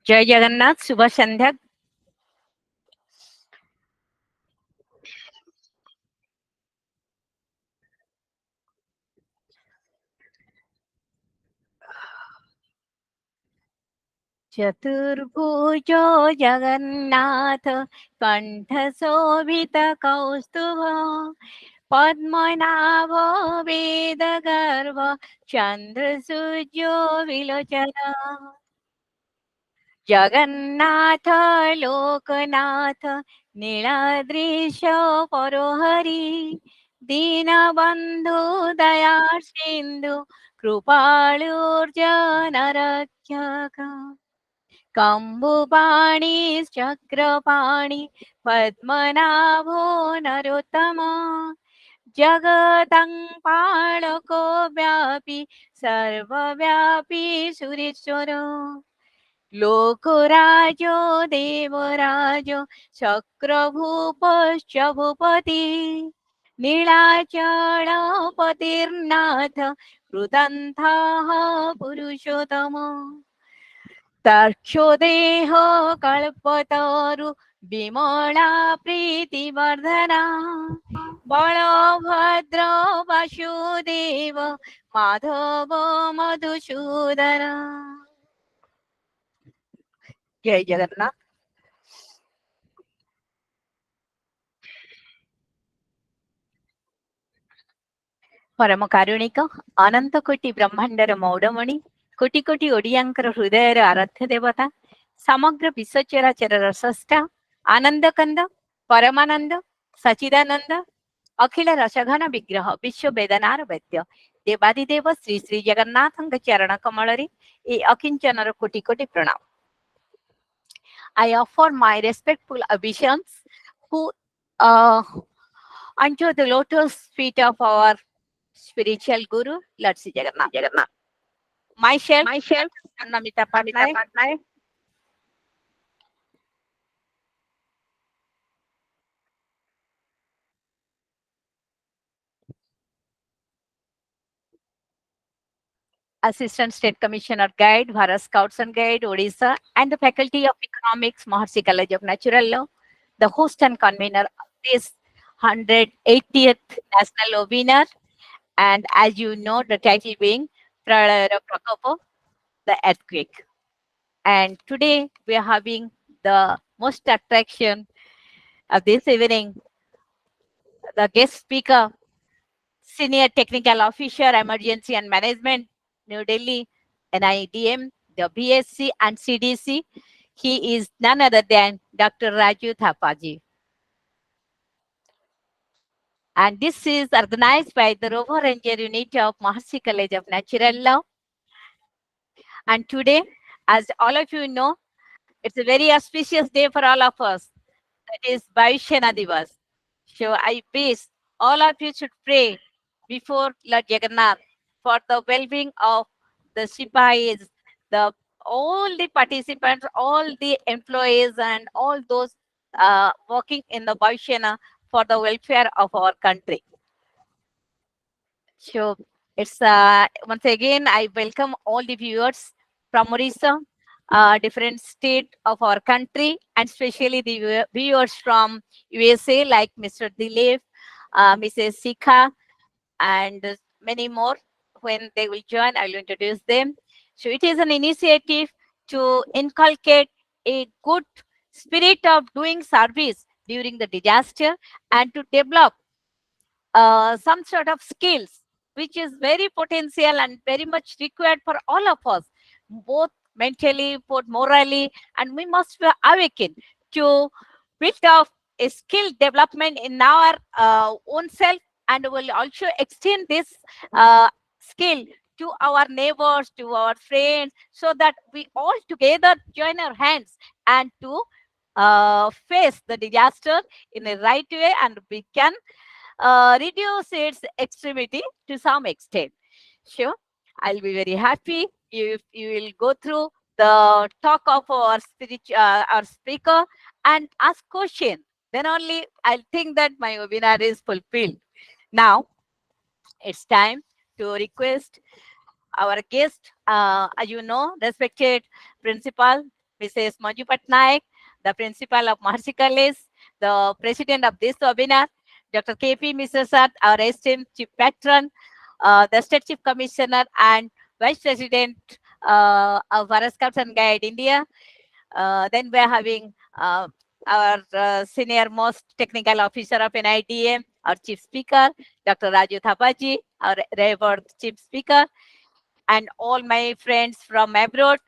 जय जगन्नाथ, शुभ संध्या। चतुर्भुजो जगन्नाथ कंठ शोभित कौस्तुभ पद्मनाभ वेद गर्भ चंद्र सूर्यो विलोचन जगन्नाथ लोकनाथ नीलाद्रीश परोहरि दीनबंधु दया सिंधु कृपालुर्जनरक्षक कंबुपाणि चक्रपाणि पद्मनाभो नरोत्तम जगतं पालको व्यापी सर्वव्यापी सुरेश्वर लोकराजो देवराजो चक्रभूपश्च भूपति नीलाचलपतिर्नाथ कृतन्थः पुरुषोत्तम तक्षोदेह कल्पतरु विमला प्रीतिवर्धना बलभद्र वासुदेव माधव मधुसूदन जय जगन्नाथ। परम कारुणिक अनंत कोटि ब्रह्मांडर मौडमणि कोटि कोटि ओडियांकर हृदयर आराध्य देवता समग्र विश्व चराचरर स्रष्टा आनंद कंद परमानंद सचिदानंद अखिल रसघन विग्रह विश्व वेदनार वैद्य देवादिदेव श्री श्री जगन्नाथ चरण कमल ए अकिंचनर कोटि कोटि प्रणाम। I offer my respectful obeisance who unto the lotus feet of our spiritual guru, Lord Sri Jagannath. Myself, DR.NAMITA PATNAIK, Assistant State Commissioner Guide, Bharat Scouts and Guide, Odisha, and the Faculty of Economics, Maharishi College of Natural Law, the host and convener of this 180th National Webinar. And as you know, the title being Pralaya Prakopa, the earthquake. And today we are having the most attraction of this evening, the guest speaker, Senior Technical Officer, Emergency and Management, New Delhi, NIDM, the BSc and CDC. He is none other than Dr. Raju Thapa ji. And this is organized by the Rover Ranger Unit of Maharishi College of Natural Law. And today, as all of you know, it's a very auspicious day for all of us. That is Bhavishya Divas. So I wish all of you should pray before Lord Jagannath for the well-being of the Sipahis, all the participants, all the employees, and all those working in the Bhavishya for the welfare of our country. So it's once again I welcome all the viewers from Orissa, different state of our country, and especially the viewers from USA like Mr. Dilip, Mrs. Sikha, and many more. When they will join, I will introduce them. So it is an initiative to inculcate a good spirit of doing service during the disaster and to develop some sort of skills which is very potential and very much required for all of us, both mentally, both morally, and we must be awakened to build up a skill development in our own self, and will also extend this skill to our neighbors, to our friends, so that we all together join our hands and to face the disaster in a right way, and we can reduce its extremity to some extent. Sure, I'll be very happy if you will go through the talk of our our speaker and ask question. Then only I'll think that my webinar is fulfilled. Now it's time to request our guest, as you know, respected principal, Mrs. MANJU PATNAIK, the principal of Maharishi College, the president of this webinar, Dr. KP Misra, our esteemed chief patron, the state chief commissioner and vice president of Bharat Scouts and Guide India. Then we are having our senior most technical officer of NIDM, our chief speaker, Dr. Raju Thapa ji, our revered chief speaker, and all my friends from abroad.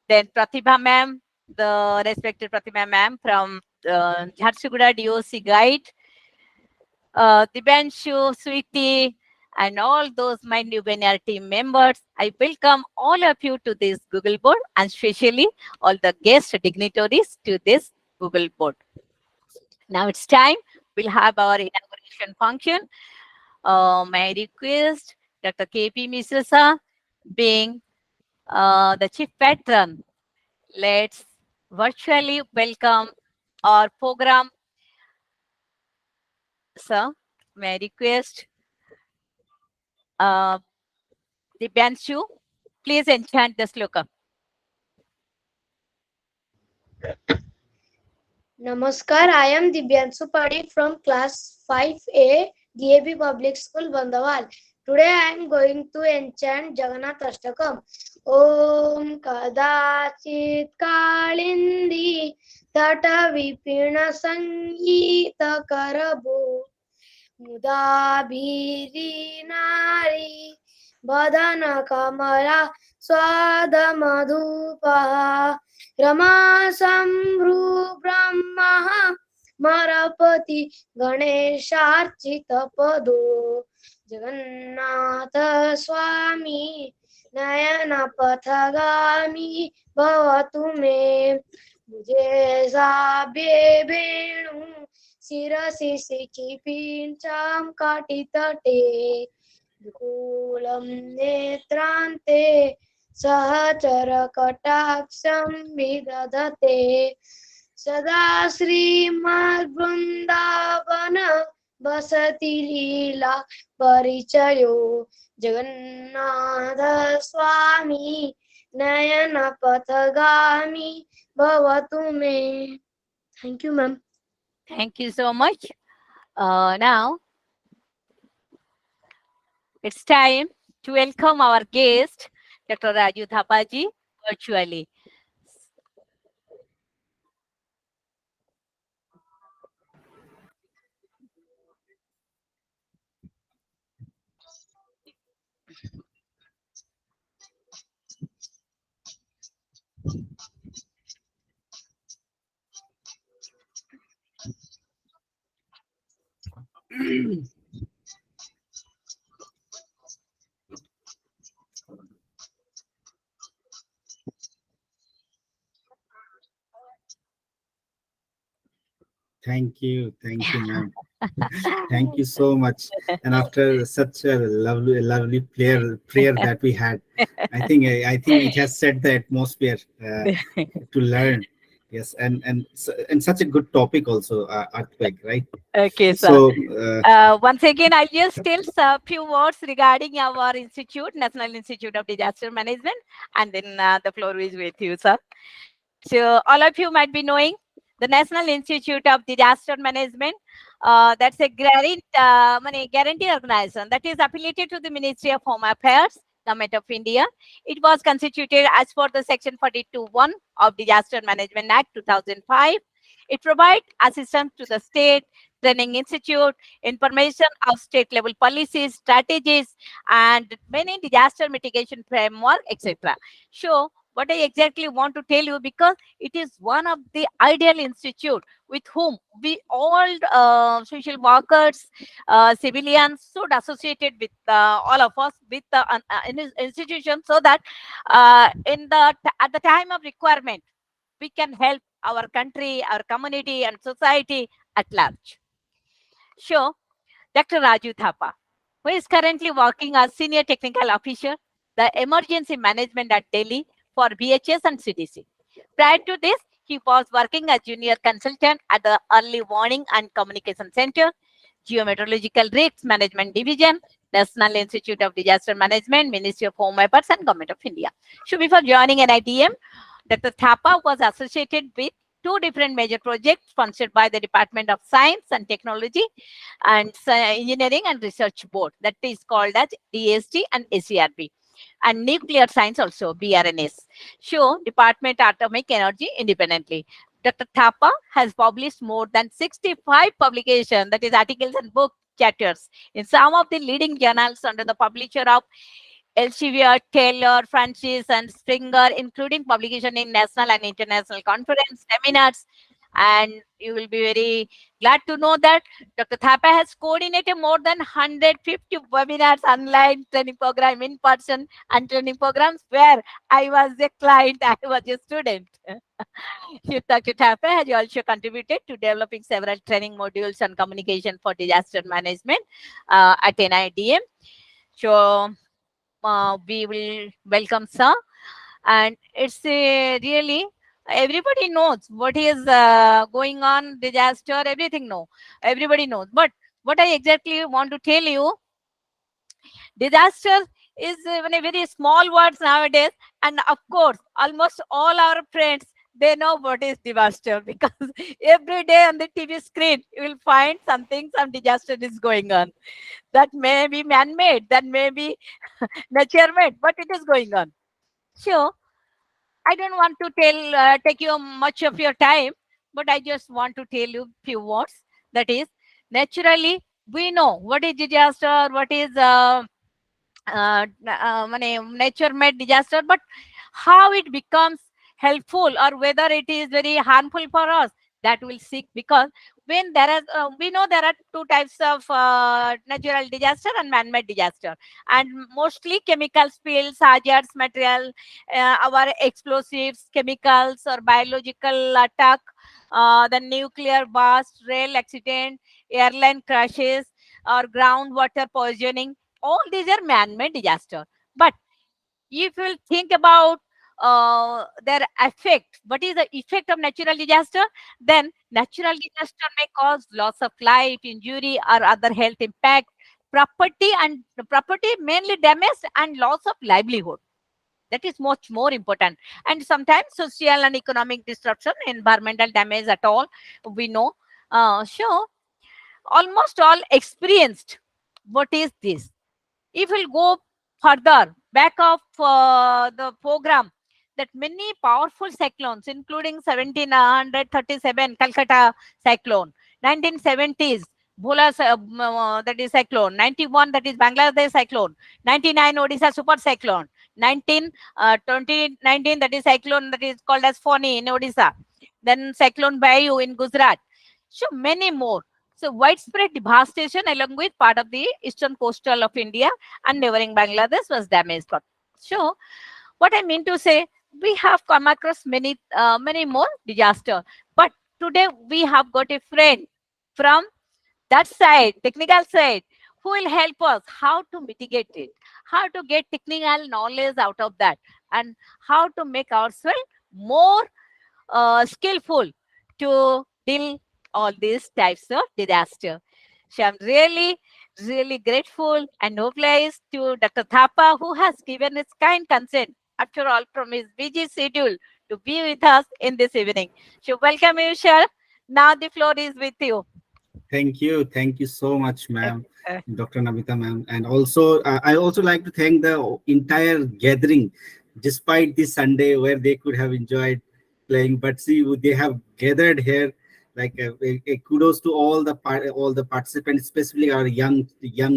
Then Prativa ma'am, the respected Prativa ma'am from JHARSUGUDA DOC Guide, Dibanshu, Sweetie, and all those my new webinar team members. I welcome all of you to this Google board, and especially all the guest dignitaries to this Google board. Now it's time. We'll have our inauguration function. My request, Dr. KP Misra, being the chief patron, let's virtually welcome our program. Sir, may I request Dibyanshu, please enchant the sloka. Namaskar, I am Dibyanshu Padik from class 5A, DAB Public School, Bandawal. Today I am going to enchant Jagannath Ashtakam. Om Kadachit Kalindi Tata Vipina Sangeeta Karabo Mudabhiri Nari Badana Kamala Swada Madhupa Rama Sambhru Brahma Marapati Ganesharchita Pado Jagannatha Swami Nayana Pathagami Bhavatu Me Mujhe Sabye Benu Sirasi Sikhi Pincham Katitate Dukulam Netrante Sahachara Kataksam Vidadate Sada Srimad Vrindavana Basati Leela Parichayo Jagannatha Swami Nayana Pathagami Bhavatu Me. Thank you, ma'am. Thank you so much. Now, it's time to welcome our guest, Dr. Raju Thapa ji, virtually. Thank you, ma'am. Thank you so much. And after such a lovely prayer that we had, I think it has set the atmosphere to learn. Yes, and such a good topic also, earthquake, right? Okay, sir. So once again, I'll just tell a few words regarding our institute, National Institute of Disaster Management, and then the floor is with you, sir. So all of you might be knowing the National Institute of Disaster Management. That's a guarantee organization that is affiliated to the Ministry of Home Affairs, Government of India. It was constituted as per the Section 42(1) of Disaster Management Act 2005. It provides assistance to the state, training institute, information of state level policies, strategies, and many disaster mitigation framework, etc. So what I exactly want to tell you, because it is one of the ideal institute with whom we all social workers, civilians should associated with all of us with the institution, so that at the time of requirement we can help our country, our community, and society at large. So, Dr. Raju Thapa, who is currently working as Senior Technical Officer, the Emergency Management at Delhi for VHS and CDC. Prior to this, he was working as Junior Consultant at the Early Warning and Communication Center, Geometeorological Risks Management Division, National Institute of Disaster Management, Ministry of Home Affairs, and Government of India. So, before joining NIDM, Dr. Thapa was associated with two different major projects sponsored by the Department of Science and Technology and Engineering and Research Board, that is called as DST and SERB, and nuclear science also, BRNS, show Department Atomic Energy independently. Dr. Thapa has published more than 65 publications, that is articles and book chapters, in some of the leading journals under the publisher of Elsevier, Taylor, Francis, and Springer, including publication in national and international conference, seminars. And you will be very glad to know that Dr. Thapa has coordinated more than 150 webinars, online training program, in person, and training programs where I was a client, I was a student. Dr. Thapa has also contributed to developing several training modules on communication for disaster management at NIDM. So we will welcome sir, and it's really everybody knows what is going on, disaster, everything, no, everybody knows. But what I exactly want to tell you, disaster is even a very small words nowadays, and of course almost all our friends, they know what is disaster because every day on the TV screen you will find something, some disaster is going on. That may be man-made, that may be nature-made, but it is going on. So I don't want to take you much of your time, but I just want to tell you few words. That is, naturally, we know what is disaster, what is nature-made disaster, but how it becomes helpful or whether it is very harmful for us, that will seek, because when there is we know there are two types of natural disaster and man-made disaster, and mostly chemical spills, hazardous material, our explosives, chemicals or biological attack, the nuclear blast, rail accident, airline crashes, or groundwater poisoning, all these are man-made disaster. But if you will think about their effect, what is the effect of natural disaster, then natural disaster may cause loss of life, injury, or other health impact, property and property mainly damage, and loss of livelihood. That is much more important. And sometimes social and economic disruption, environmental damage at all, we know. So almost all experienced what is this. If we'll go further back of the program, that many powerful cyclones, including 1737 Calcutta cyclone, 1970s Bhola, that is cyclone, 91 that is Bangladesh cyclone, 99 Odisha super cyclone, 2019 that is cyclone that is called as Fani in Odisha, then cyclone Bayu in Gujarat. So many more. So widespread devastation along with part of the eastern coastal of India and neighboring Bangladesh was damaged. So what I mean to say, we have come across many more disaster, but today we have got a friend from that side, technical side, who will help us how to mitigate it, how to get technical knowledge out of that, and how to make ourselves more skillful to deal all these types of disaster. So I'm really, really grateful and obliged to Dr. Thapa, who has given his kind consent, after all, from his busy schedule to be with us in this evening. So welcome you, sir. Now the floor is with you. Thank you so much, ma'am, Uh, Dr. Namita, ma'am, and also I also like to thank the entire gathering, despite this Sunday where they could have enjoyed playing, but see, they have gathered here. Like a kudos to all the participants, especially our young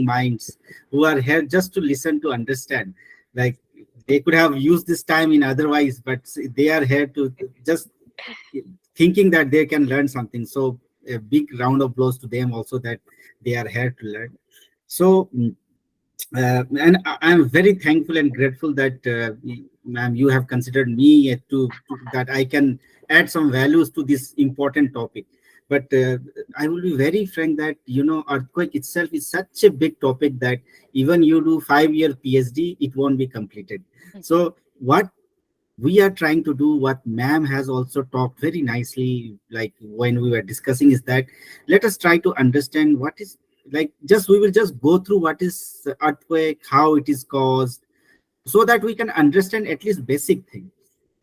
minds who are here just to listen, to understand. Like they could have used this time in otherwise, but they are here to just thinking that they can learn something. So a big round of applause to them also, that they are here to learn. So and I'm very thankful and grateful that ma'am, you have considered me to that I can add some values to this important topic. But I will be very frank that, you know, earthquake itself is such a big topic that even you do 5-year PhD, it won't be completed. So what we are trying to do, what ma'am has also talked very nicely, like when we were discussing, is that let us try to understand what is, like, just we will just go through what is earthquake, how it is caused, so that we can understand at least basic things.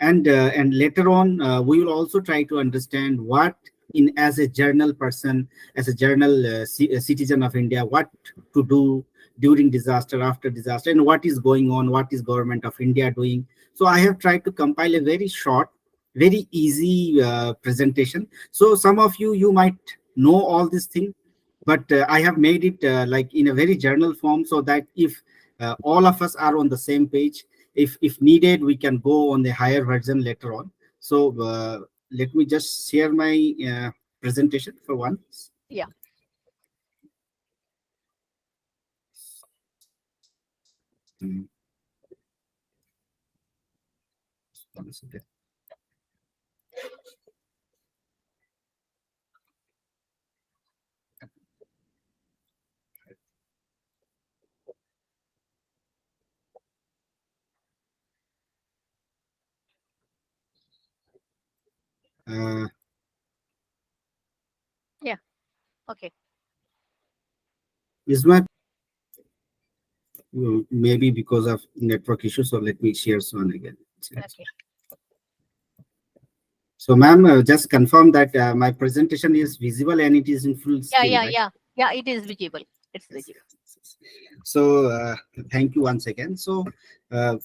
And later on we will also try to understand what, in as a journal person, as a journal citizen of India, what to do during disaster, after disaster, and what is going on, what is government of India doing. So I have tried to compile a very short, very easy presentation. So some of you might know all this thing, but I have made it like in a very journal form, so that if all of us are on the same page, if needed, we can go on the higher version later on. So let me just share my presentation for once. Yeah. Mm, one second. Uh, Yeah. Okay. is my maybe because of network issues, so let me share one again. Okay. So ma'am, just confirm that my presentation is visible and it is in full Yeah. screen, Yeah. right? Yeah. Yeah. It is visible. It's Yes, visible. yes, yes. So thank you once again. So uh,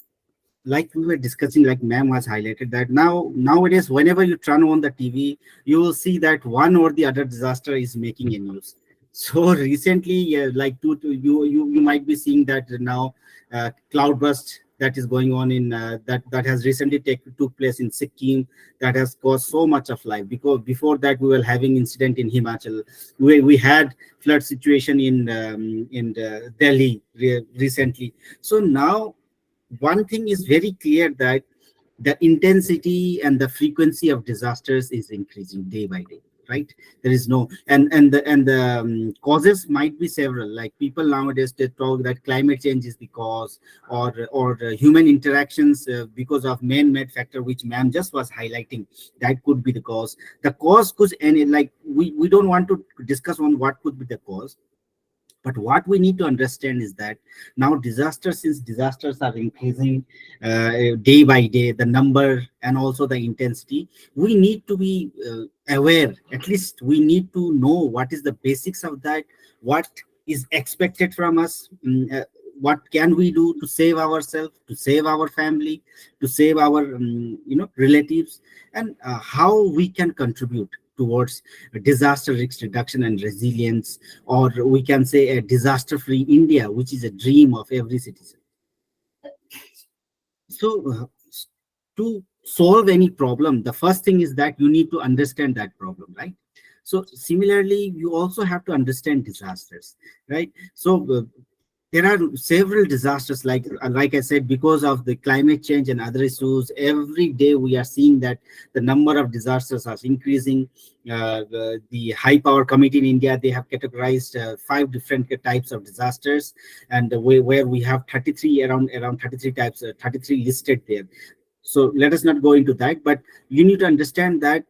like we were discussing, like ma'am has highlighted that nowadays whenever you turn on the TV, you will see that one or the other disaster is making a news. So recently, like you might be seeing that now cloudburst that is going on in that has recently took place in Sikkim, that has caused so much of life, because before that we were having incident in Himachal. We had flood situation in Delhi recently. So now one thing is very clear, that the intensity and the frequency of disasters is increasing day by day, right? There is no, and the causes might be several. Like people nowadays, they talk that climate change is the cause, or human interactions because of man-made factor, which ma'am just was highlighting, that could be the cause. The cause could, and like we don't want to discuss on what could be the cause. But what we need to understand is that now since disasters are increasing day by day, the number and also the intensity, we need to be aware. At least we need to know what is the basics of that, what is expected from us, what can we do to save ourselves, to save our family, to save our relatives, and how we can contribute towards disaster risk reduction and resilience, or we can say a disaster-free India, which is a dream of every citizen. So, to solve any problem, the first thing is that you need to understand that problem, right? So, similarly, you also have to understand disasters, right? So, there are several disasters, like I said, because of the climate change and other issues. Every day we are seeing that the number of disasters are increasing. The high power committee in India, they have categorized 5 different types of disasters, and where we have 33, around 33 types, 33 listed there. So let us not go into that, but you need to understand that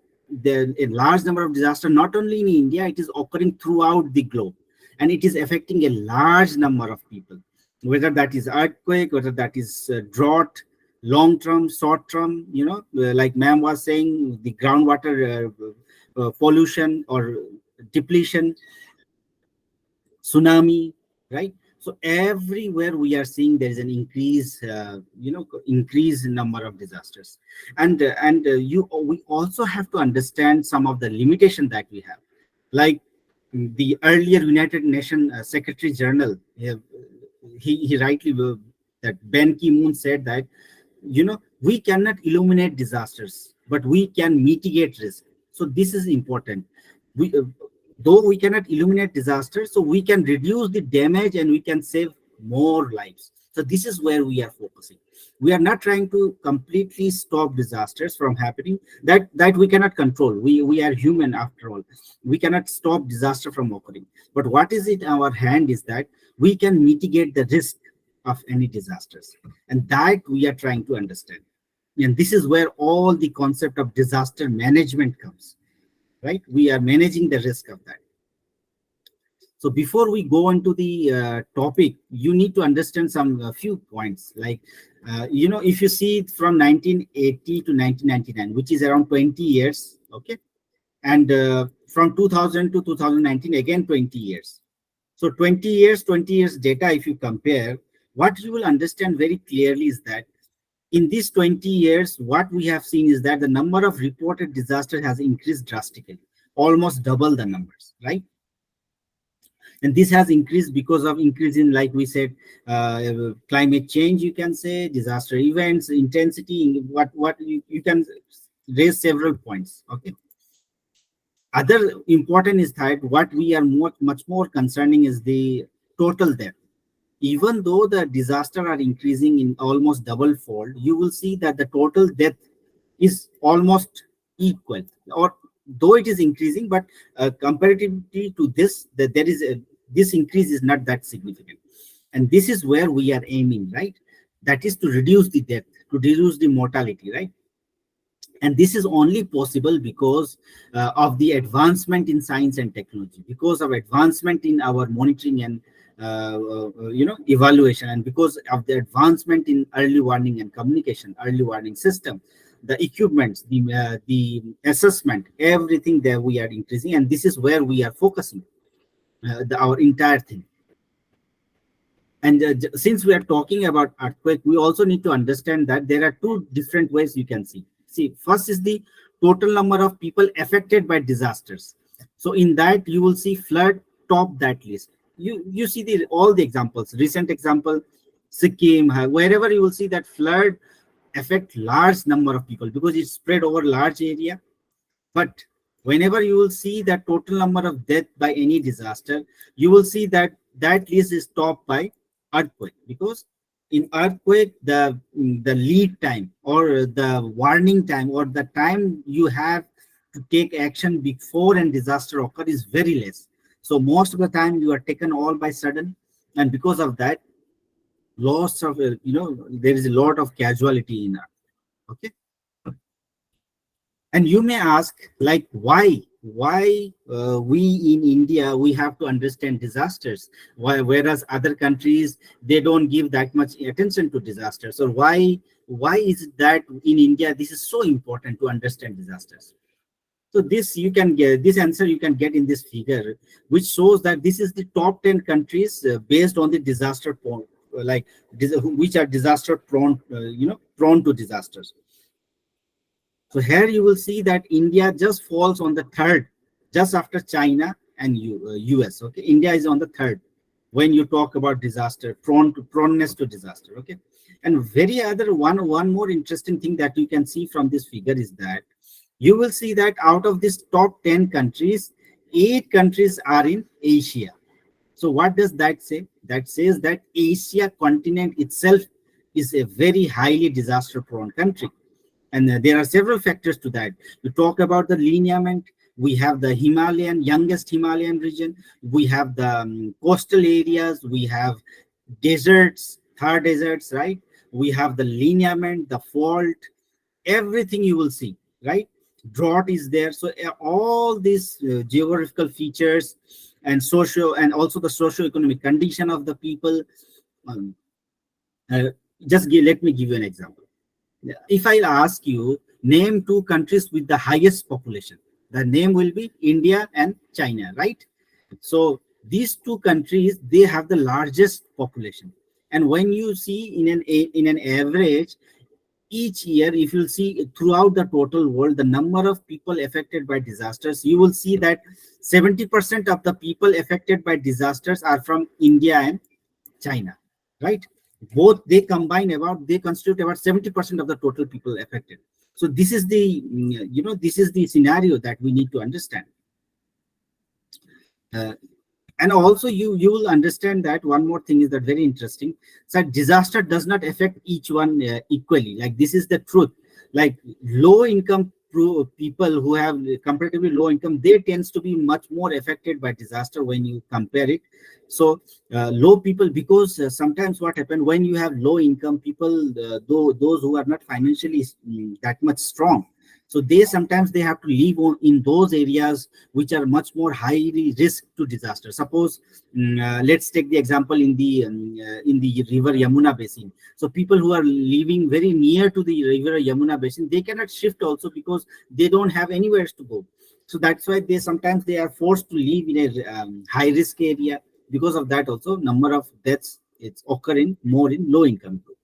a large number of disasters, not only in India, it is occurring throughout the globe, and it is affecting a large number of people, whether that is earthquake, whether that is drought, long term, short term, like ma'am was saying, the groundwater pollution or depletion, tsunami, right? So everywhere we are seeing there is an increase in number of disasters, and we also have to understand some of the limitation that we have, like the earlier United Nations Secretary General. He rightly that Ban Ki-moon said that we cannot eliminate disasters, but we can mitigate risk. So this is important. We though we cannot eliminate disasters, so we can reduce the damage and we can save more lives. So this is where we are focusing. We are not trying to completely stop disasters from happening. That we cannot control. We are human after all. We cannot stop disaster from occurring. But what is in our hand is that we can mitigate the risk of any disasters, and that we are trying to understand. And this is where all the concept of disaster management comes, right? We are managing the risk of that. So before we go into the topic, you need to understand some few points. Like, if you see from 1980 to 1999, which is around 20 years, okay, and from 2000 to 2019, again 20 years. So 20 years data, if you compare, what you will understand very clearly is that in these 20 years, what we have seen is that the number of reported disasters has increased drastically, almost double the numbers, right? And this has increased because of increase in, like we said, climate change, you can say, disaster events, intensity, what you can raise several points, okay? Other important is that what we are much more concerning is the total death. Even though the disaster are increasing in almost double fold, you will see that the total death is almost equal, or though it is increasing, but comparatively to this, that there is this increase is not that significant. And this is where we are aiming, right? That is to reduce the death, to reduce the mortality, right? And this is only possible because of the advancement in science and technology, because of advancement in our monitoring and evaluation, and because of the advancement in early warning and communication, early warning system, the equipments, the assessment, everything there we are increasing, and this is where we are focusing our entire thing. And since we are talking about earthquake, we also need to understand that there are two different ways you can see. See, first is the total number of people affected by disasters. So in that, you will see flood top that list. You see all the examples, recent example, Sikkim, wherever you will see that flood affect large number of people because it's spread over large area. But whenever you will see that total number of death by any disaster, you will see that that list is topped by earthquake, because in earthquake the lead time or the warning time or the time you have to take action before a disaster occur is very less. So most of the time you are taken all by sudden, and because of that, loss of there is a lot of casualty in earth. Okay. And you may ask, like, why we in India, we have to understand disasters, whereas other countries, they don't give that much attention to disasters? Or why is it that in India this is so important to understand disasters? So this you can get, this answer you can get in this figure, which shows that this is the top 10 countries based on the disaster prone, which are disaster prone, prone to disasters. So here you will see that India just falls on the third, just after China and US. Okay, India is on the third when you talk about disaster proneness to disaster. Okay, and one more interesting thing that you can see from this figure is that you will see that out of this top 10 countries, 8 countries are in Asia. So what does that say? That says that Asia continent itself is a very highly disaster prone country. And there are several factors to that. We talk about the lineament. We have the youngest Himalayan region. We have the coastal areas. We have deserts, Thar deserts, right? We have the lineament, the fault, everything you will see, right? Drought is there. So all these geographical features and also the socio-economic condition of the people. Let me give you an example. If I'll ask you, name 2 countries with the highest population, the name will be India and China, right? So these 2 countries, they have the largest population. And when you see in an average, each year, if you see throughout the total world, the number of people affected by disasters, you will see that 70% of the people affected by disasters are from India and China, right? Both they constitute about 70% of the total people affected. So this is the this is the scenario that we need to understand. And also you will understand that one more thing is that very interesting. So disaster does not affect each one equally. Like, this is the truth. Like, low income people who have comparatively low income, they tends to be much more affected by disaster when you compare it. So low people, because sometimes what happens when you have low income people, those who are not financially that much strong, So they sometimes they have to live in those areas which are much more highly risk to disaster. Suppose let's take the example in the river Yamuna basin. So people who are living very near to the river Yamuna basin, they cannot shift also because they don't have anywhere to go. So that's why they sometimes they are forced to live in a high risk area. Because of that also number of deaths it's occurring more in low income group.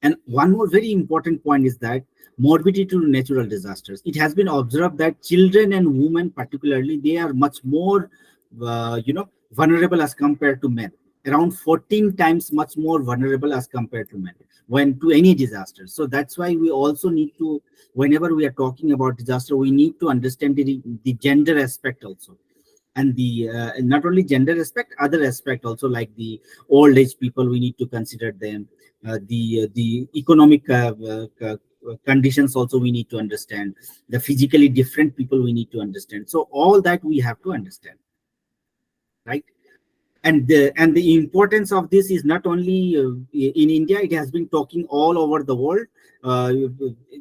And one more very important point is that morbidity to natural disasters. It has been observed that children and women particularly, they are much more vulnerable as compared to men, around 14 times much more vulnerable as compared to men when to any disaster. So that's why we also need to, whenever we are talking about disaster, we need to understand the gender aspect also, and the not only gender aspect, other aspect also, like the old age people, we need to consider them, the economic conditions also we need to understand, the physically different people we need to understand. So all that we have to understand, right? And the importance of this is not only in India, it has been talking all over the world. uh,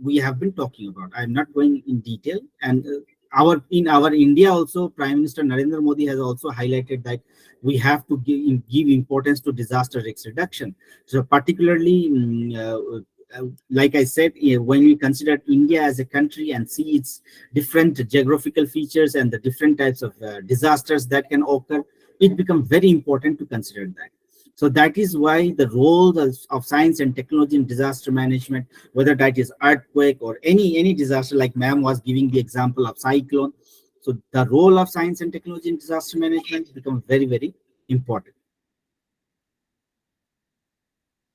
we have been talking about, I'm not going in detail. And our India also, Prime Minister Narendra Modi has also highlighted that we have to give importance to disaster risk reduction. So particularly like I said, when we consider India as a country and see its different geographical features and the different types of disasters that can occur, it becomes very important to consider that. So that is why the role of science and technology in disaster management, whether that is earthquake or any disaster, like ma'am was giving the example of cyclone. So the role of science and technology in disaster management becomes very, very important.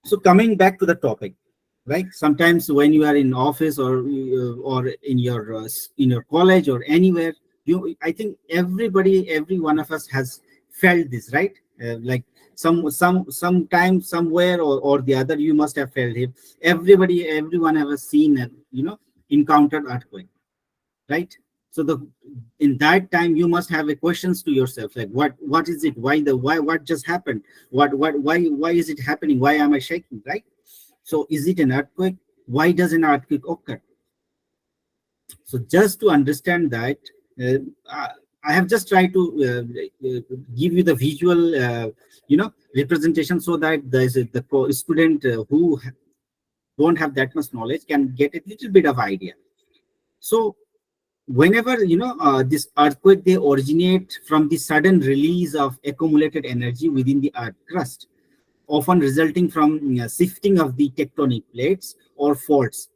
So coming back to the topic, right? Sometimes when you are in office or in your college or anywhere, I think every one of us has felt this, right? Like sometime somewhere or the other, you must have felt it. Everyone has seen and encountered earthquake, right? So in that time you must have a questions to yourself, like what is it, why what just happened, why is it happening, why am I shaking, right? So is it an earthquake? Why does an earthquake occur? So just to understand that, I have just tried to give you the visual, representation, so that the student who don't have that much knowledge can get a little bit of idea. So whenever this earthquake, they originate from the sudden release of accumulated energy within the earth crust, often resulting from shifting of the tectonic plates or faults.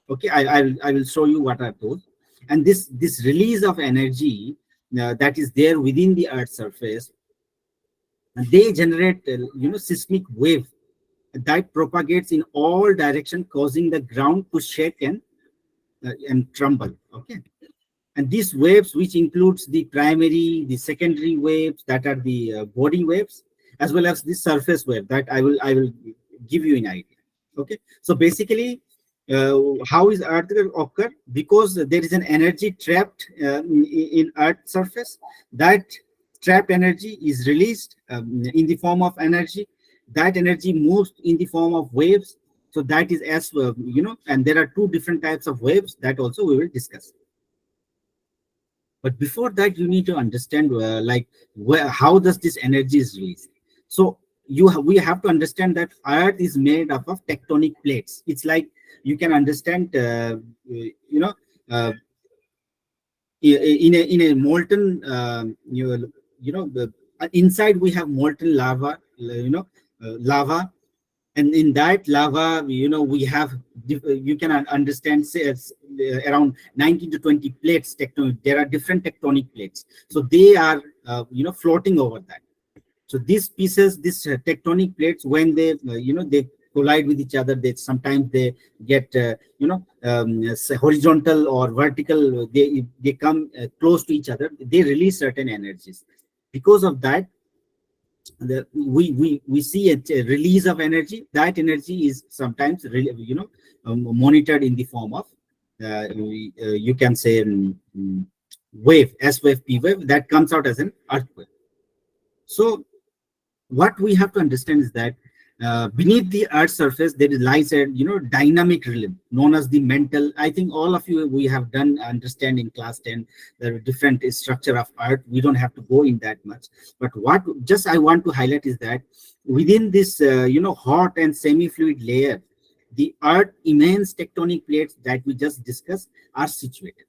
Okay, I will show you what are those. And this release of energy that is there within the earth's surface, and they generate seismic wave that propagates in all direction, causing the ground to shake and tremble. Okay, and these waves, which includes the primary, the secondary waves, that are the body waves, as well as the surface wave, that I will give you an idea. Okay, so basically, how is earthquake occur? Because there is an energy trapped in earth surface. That trapped energy is released in the form of energy. That energy moves in the form of waves. So that is as and there are two different types of waves that also we will discuss. But before that, you need to understand how does this energy is released. So we have to understand that Earth is made up of tectonic plates. It's like, you can understand, uh, in a molten, inside we have molten lava, lava. And in that lava, we have, you can understand, say, around 19 to 20 plates tectonic. There are different tectonic plates, so they are floating over that. So these pieces, these tectonic plates, when they collide with each other, they sometimes they get horizontal or vertical, they come close to each other, they release certain energies. Because of that, we see a release of energy. That energy is sometimes monitored in the form of you can say wave, S wave, P wave, that comes out as an earthquake. So what we have to understand is that beneath the Earth's surface, there lies a dynamic realm known as the mental. I think all of you we have done understand in class 10 the different structure of Earth. We don't have to go in that much. But what just I want to highlight is that within this hot and semi-fluid layer, the Earth immense tectonic plates that we just discussed are situated.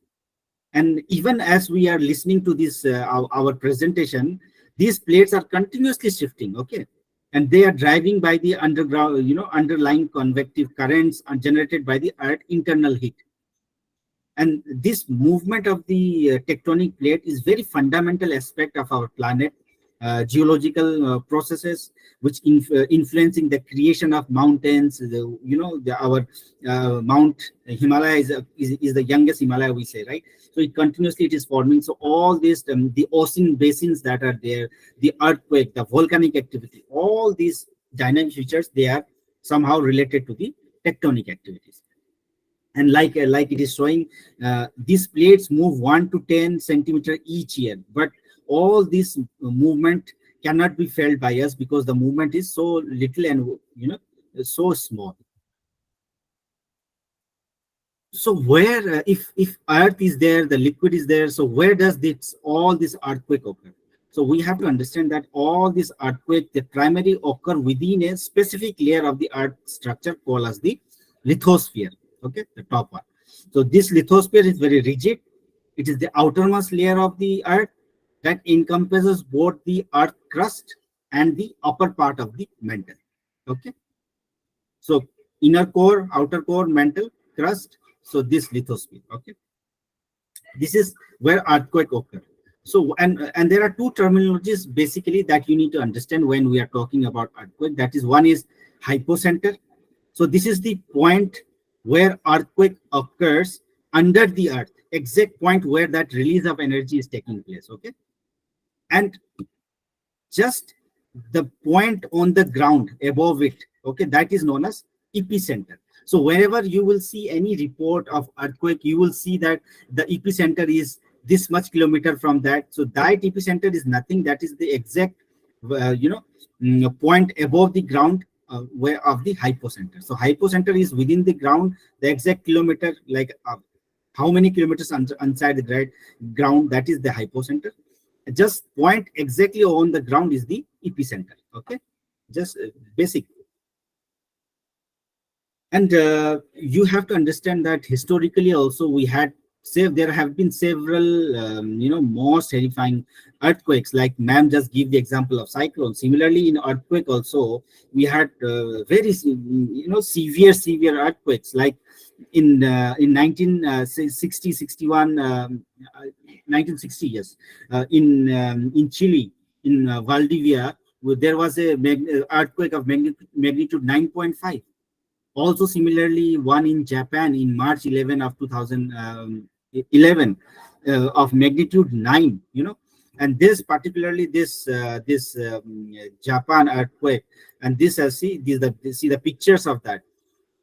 And even as we are listening to this our presentation, these plates are continuously shifting. Okay, and they are driving by the underground, underlying convective currents are generated by the Earth internal heat. And this movement of the tectonic plate is very fundamental aspect of our planet geological processes, which influencing the creation of mountains. Our Mount Himalaya is the youngest Himalaya, we say, right? So it is forming. So all this, the ocean basins that are there, the earthquake, the volcanic activity, all these dynamic features, they are somehow related to the tectonic activities. And like it is showing, these plates move 1 to 10 centimeter each year, but all this movement cannot be felt by us because the movement is so little and so small. So where if Earth is there, the liquid is there, so where does all this earthquake occur? So we have to understand that all this earthquake, they primarily occur within a specific layer of the Earth structure called as the lithosphere. Okay, the top one. So this lithosphere is very rigid. It is the outermost layer of the Earth that encompasses both the Earth crust and the upper part of the mantle. Okay, so inner core, outer core, mantle, crust. So this lithosphere. Okay, this is where earthquake occur. So and there are two terminologies basically that you need to understand when we are talking about earthquake. That is, one is hypocenter. So this is the point where earthquake occurs under the Earth, exact point where that release of energy is taking place. Okay, and just the point on the ground above it, okay, that is known as epicenter. So wherever you will see any report of earthquake, you will see that the epicenter is this much kilometer from that. So that epicenter is nothing, that is the exact point above the ground where of the hypocenter. So hypocenter is within the ground, the exact kilometer, like how many kilometers inside the ground, that is the hypocenter. Just point exactly on the ground is the epicenter. Okay, just basic. And you have to understand that historically also there have been several most terrifying earthquakes, like ma'am just give the example of cyclone. Similarly, in earthquake also we had very severe earthquakes, like in 1960 61 1960, yes, in Chile, in Valdivia, there was a earthquake of magnitude 9.5. Also, similarly, one in Japan in March 11 of 2011 of magnitude 9. And this particularly this Japan earthquake, and this see the pictures of that.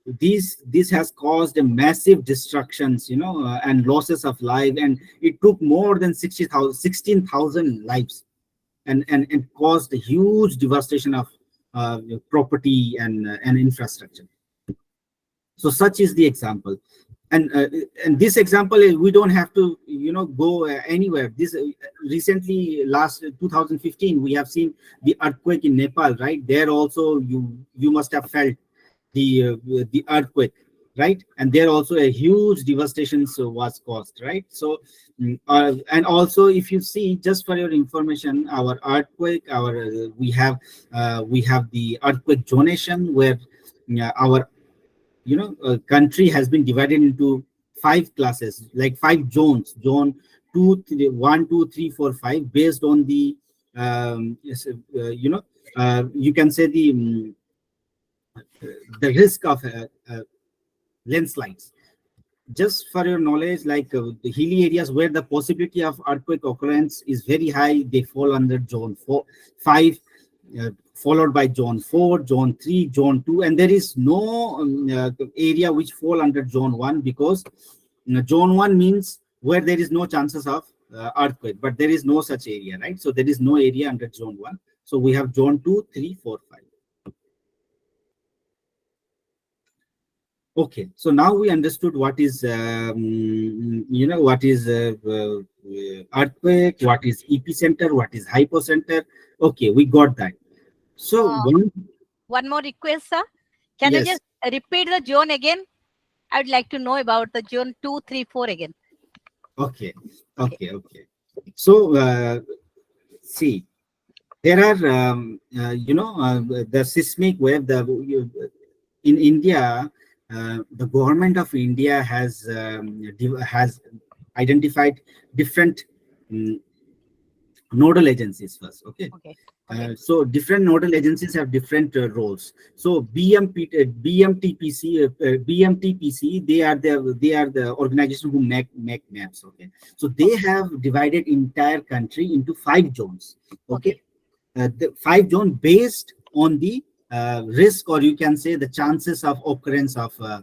This has caused a massive destructions, and losses of life, and it took more than 16,000 lives, and caused a huge devastation of property and infrastructure. So such is the example, and this example is, we don't have to go anywhere. This recently, last 2015, we have seen the earthquake in Nepal, right? There also you must have felt the earthquake, right? And there also a huge devastation was caused, right? So and also, if you see, just for your information, our earthquake, we have the earthquake zonation, where our country has been divided into 5 classes, like 5 zones: zone 2, 3, 1, 2, 3, 4, 5, based on the you can say the risk of landslides. Just for your knowledge, like the hilly areas where the possibility of earthquake occurrence is very high, they fall under zone 5, followed by zone 4, zone 3, zone 2, and there is no area which fall under zone 1, because zone 1 means where there is no chances of earthquake, but there is no such area, right? So there is no area under zone 1. So we have zone 2, 3, 4, 5. Okay, so now we understood what is, what is earthquake, what is epicenter, what is hypocenter. Okay, we got that. So Uh, one more request, sir. Can you yes, just repeat the zone again? I would like to know about the zone 2, 3, 4 again. okay, Okay. okay. So see, there are, the seismic wave. In India, the government of India has identified different mm, nodal agencies first. Okay, Okay. Okay. so different nodal agencies have different roles. So BMTPC, they are the organization who make maps. Okay, so they Okay. have divided entire country into 5 zones. Okay, Okay. the 5 zone based on the risk, or you can say the chances of occurrence of Okay.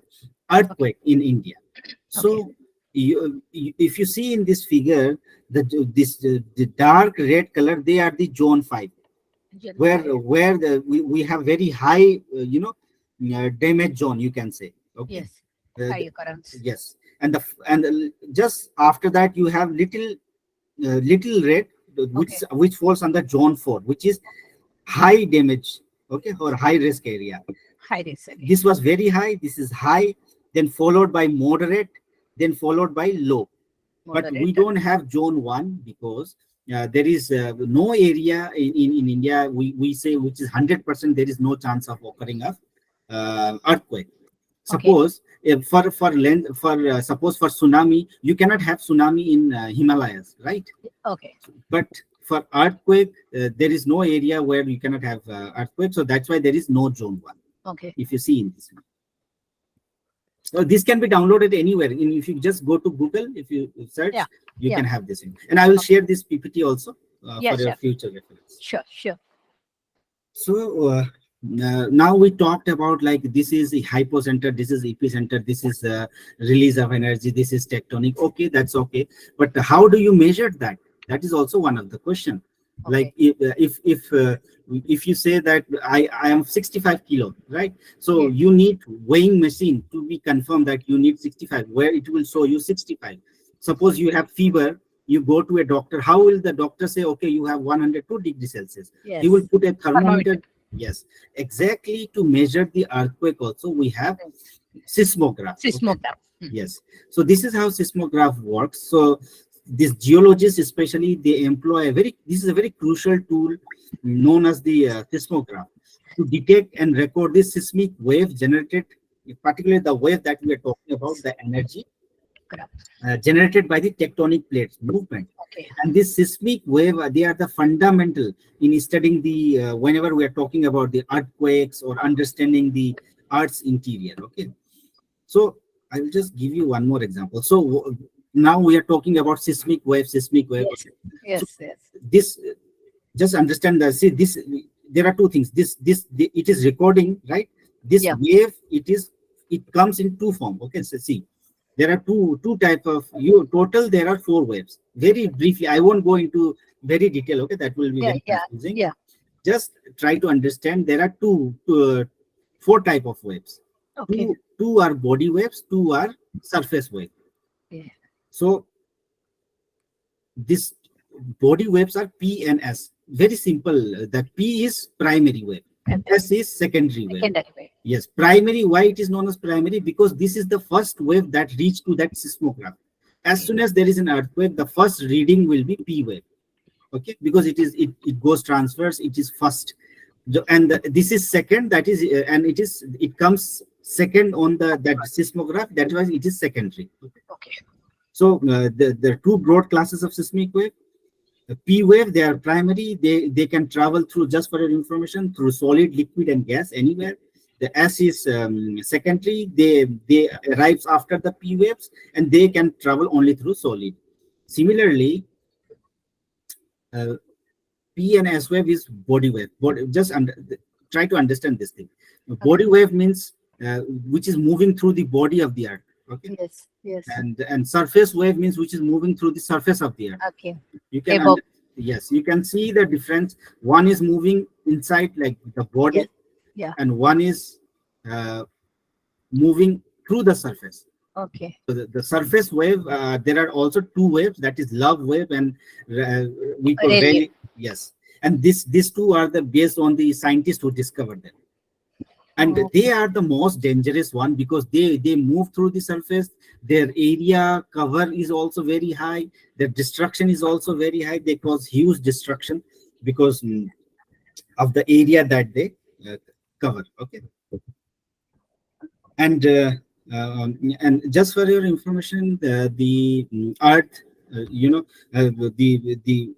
earthquake in India. Okay. So if you see in this figure, the dark red color, they are the zone 5, Zone where 5. we have very high damage zone, you can say. Okay. Yes. Uh, High the- occurrence. yes, and just after that you have little red, Okay. which falls under zone 4, which is high damage, okay, or high risk area. High risk. Okay. This was very high, this is high, then followed by moderate, then followed by low. But we Moderate. don't have zone 1 because there is no area in India, we say, which is 100% there is no chance of occurring of earthquake. Okay. Suppose suppose for tsunami, you cannot have tsunami in Himalayas, right? Okay. But for earthquake, there is no area where you cannot have earthquake, so that's why there is no zone 1. Okay. If you see in this one, so this can be downloaded anywhere. If you just go to Google, if you search, Yeah. you Yeah. can have this in. And I will Okay. share this PPT also for Yes, your sure. future reference. Sure. Sure. So now we talked about, like, this is the hypocenter, this is epicenter, this is release of energy, this is tectonic. Okay, that's okay. But how do you measure that? That is also one of the question. Like, Okay. if you say that I am 65 kilo, right? So Yes. you need weighing machine to be confirmed that you need 65, where it will show you 65. Suppose you have fever, you go to a doctor. How will the doctor say, okay, you have 102 degrees Celsius? He will Yes. put a thermometer. Thermometer. Yes, exactly. To measure the earthquake also, we have seismograph. Okay. Seismograph. Yes. So this is how seismograph works. So these geologists, especially, they employ this is a very crucial tool known as the seismograph, to detect and record this seismic wave generated, particularly the wave that we are talking about, the energy generated by the tectonic plates movement. Okay. And this seismic wave, they are the fundamental in studying the whenever we are talking about the earthquakes or understanding the Earth's interior. Okay, so I will just give you one more example. So now we are talking about seismic wave. Yes. Okay. So Yes. Yes. this, just understand that. See, this, there are two things. It is recording, right? This Yeah. wave, it comes in two form. Okay, so see, there are two type of total. There are 4 waves. Very briefly, I won't go into very detail. Okay, that will be Yeah. very Yeah. confusing. Yeah. Just try to understand. There are 4 type of waves. Okay. Two are body waves. 2 are surface wave. Yeah. So this body waves are P and S. Very simple. That P is primary wave. And S is secondary wave. secondary wave. Yes, primary. Why it is known as primary? Because this is the first wave that reached to that seismograph. As soon as there is an earthquake, the first reading will be P wave. Okay, because it goes transverse. It is first, and this is second. That is, and it comes second on that seismograph. That's why it is secondary. Okay. So the 2 broad classes of seismic wave. The P wave, they are primary. They can travel through, just for your information, through solid, liquid, and gas anywhere. The S is secondary. They arrives after the P waves, and they can travel only through solid. Similarly, P and S wave is body wave. Try to understand this thing. Body wave means which is moving through the body of the earth. Okay. Yes. Yes. And surface wave means which is moving through the surface of the earth. Okay. You can Above. Yes, you can see the difference. One is moving inside, like the body. Yes. Yeah. And one is moving through the surface. Okay. So the surface wave, there are also two waves, that is love wave and we call Really. Rayleigh. Yes, and these two are the based on the scientists who discovered them, and Oh, they are the most dangerous one because they move through the surface. Their area cover is also very high. Their destruction is also very high. They cause huge destruction because of the area that they cover. Okay, and and just for your information, the earth, the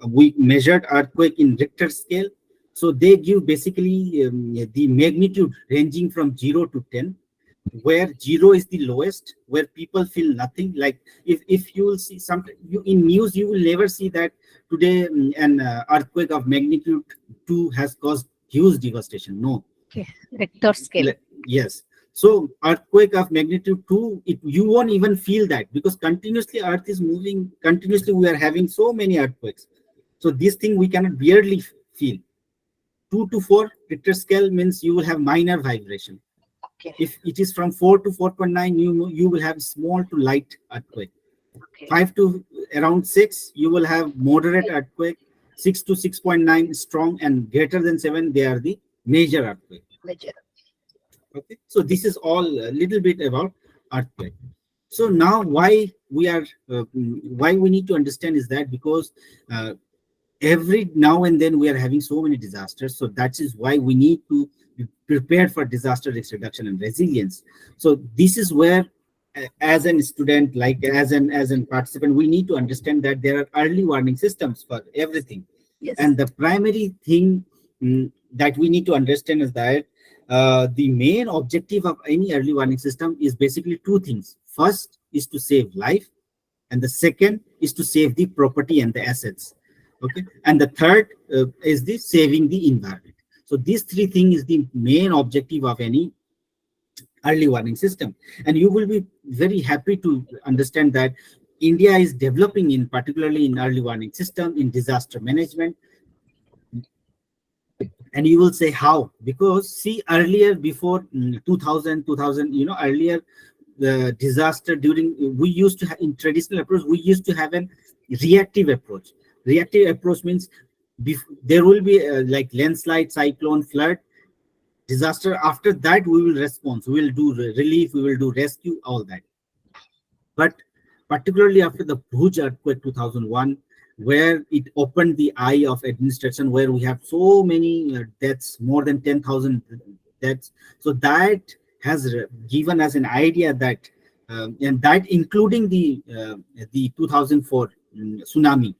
we measured earthquake in Richter scale, so they give basically the magnitude ranging from 0 to 10, where 0 is the lowest, where people feel nothing. Like if you will see something, you in news you will never see that today an earthquake of magnitude 2 has caused huge devastation. No. okay. Richter scale. Yes. So earthquake of magnitude 2, you won't even feel that because continuously earth is moving, continuously we are having so many earthquakes. So this thing we cannot barely feel. 2 to 4 Richter scale means you will have minor vibration. Okay. If it is from 4 to 4.9, you will have small to light earthquake. Okay. 5 to around 6, you will have moderate earthquake. 6 to 6.9 strong, and greater than 7, they are the major earthquake. Major. Okay, so this is all a little bit about earthquake. So now why we need to understand is that because every now and then we are having so many disasters, so that is why we need to be prepared for disaster risk reduction and resilience. So this is where as a student, like as an participant, we need to understand that there are early warning systems for everything. Yes. And the primary thing that we need to understand is that the main objective of any early warning system is basically two things. First is to save life, and the second is to save the property and the assets. Okay, and the third is the saving the environment. So these three things is the main objective of any early warning system. And you will be very happy to understand that India is developing in particularly in early warning system, in disaster management. And you will say how? Because see, earlier before 2000, earlier the disaster during, we used to have in traditional approach, we used to have an reactive approach. Reactive approach means there will be like landslide, cyclone, flood, disaster. After that, we will respond. We will do relief, we will do rescue, all that. But particularly after the Bhuj earthquake 2001, where it opened the eye of administration, where we have so many deaths, more than 10,000 deaths. So that has given us an idea that, and that including the 2004 tsunami,